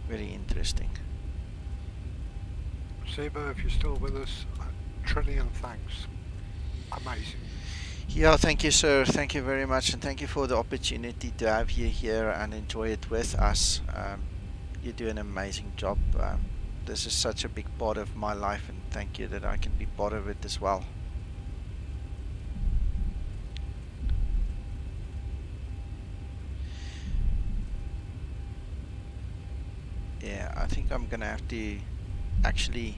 Very interesting. Zibo, if you're still with us, a trillion thanks. Amazing. Yeah, thank you, sir. Thank you very much, and thank you for the opportunity to have you here and enjoy it with us. You do an amazing job. This is such a big part of my life, and thank you that I can be part of it as well. Yeah, I think I'm gonna have to actually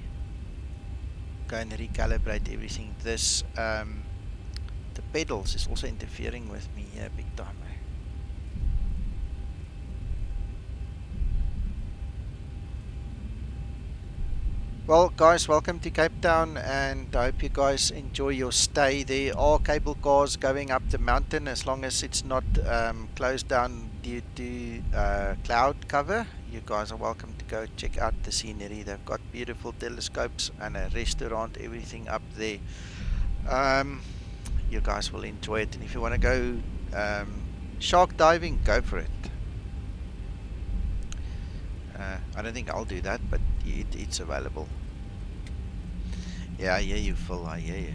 go and recalibrate everything. This the pedals is also interfering with me here big time. Well, guys, welcome to Cape Town, and I hope you guys enjoy your stay. There are cable cars going up the mountain as long as it's not closed down due to cloud cover. You guys are welcome to go check out the scenery. They've got beautiful telescopes and a restaurant, everything up there. You guys will enjoy it, and if you want to go shark diving, go for it. I don't think I'll do that, but it's available. Yeah, I hear you, Phil. I hear you.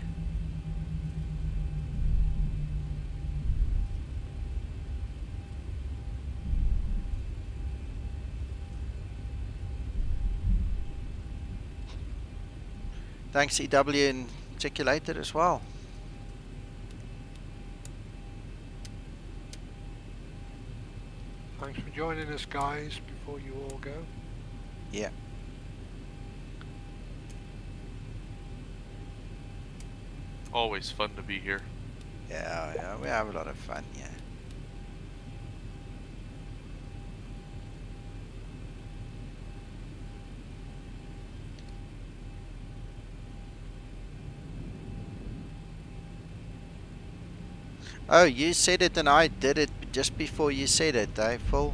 Thanks, EW, and check you later as well. Thanks for joining us, guys, before you all go. Yeah. Always fun to be here. Yeah, we have a lot of fun, yeah. Oh, you said it and I did it just before you said it, eh, Phil?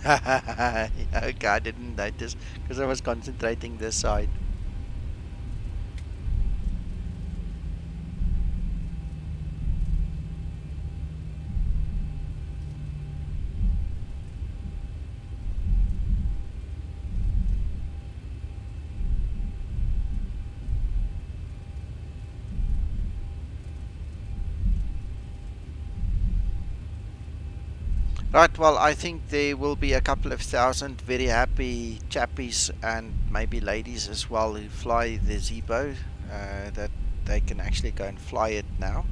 Okay, I didn't notice because I was concentrating this side. Right, well, I think there will be a couple of thousand very happy chappies and maybe ladies as well who fly the Zibo, that they can actually go and fly it now.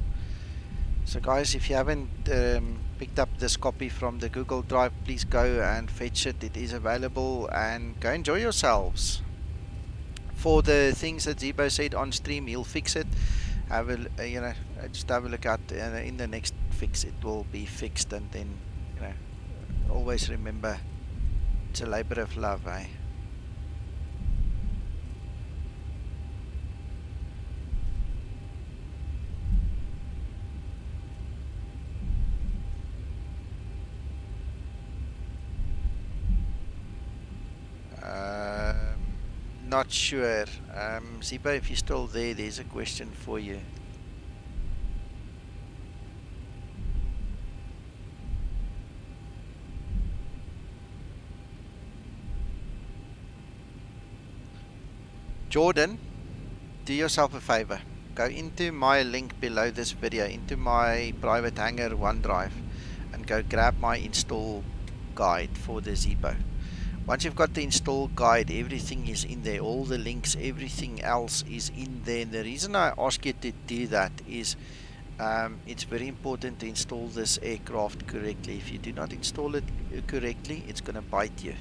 So guys, if you haven't picked up this copy from the Google Drive, please go and fetch it. It is available, and go enjoy yourselves. For the things that Zibo said on stream, he'll fix it. Have a just have a look at in the next fix. It will be fixed, and then always remember it's a labor of love, eh? Not sure. Zibo, if you're still there, there's a question for you. Jordan, do yourself a favor. Go into my link below this video, into my private hangar OneDrive, and go grab my install guide for the Zibo. Once you've got the install guide, everything is in there. All the links, everything else is in there. And the reason I ask you to do that is it's very important to install this aircraft correctly. If you do not install it correctly, it's going to bite you.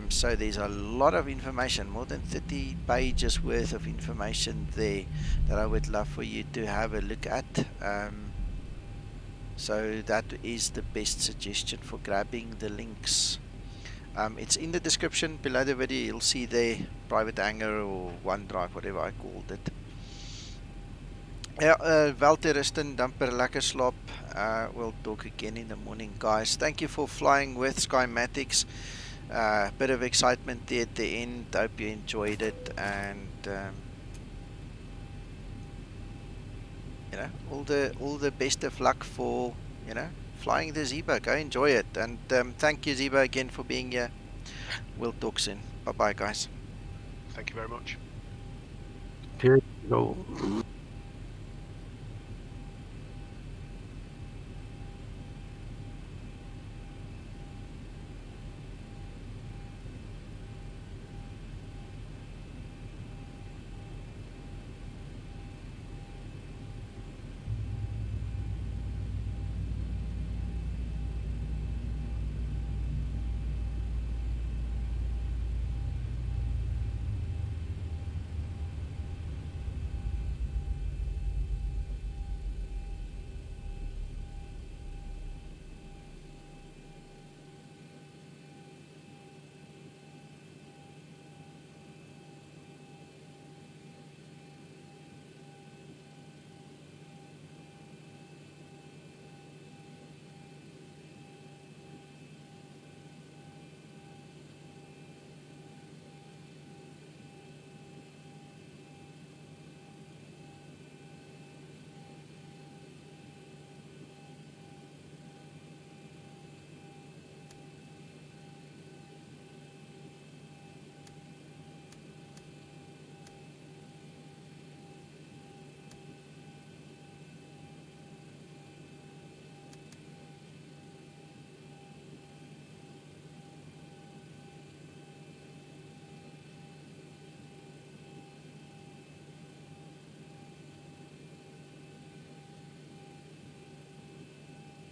So there's a lot of information, more than 30 pages worth of information there that I would love for you to have a look at. So that is the best suggestion for grabbing the links. It's in the description below the video. You'll see there, private hangar or OneDrive, whatever I called it. Ja, wel te rusten, damper lekker slaap. We'll talk again in the morning, guys. Thank you for flying with Skymatics. Bit of excitement there at the end. Hope you enjoyed it, and you know, all the best of luck for, you know, flying the Zibo. Go enjoy it, and thank you, Zibo, again for being here. We'll talk soon. Bye bye, guys. Thank you very much. Here you go.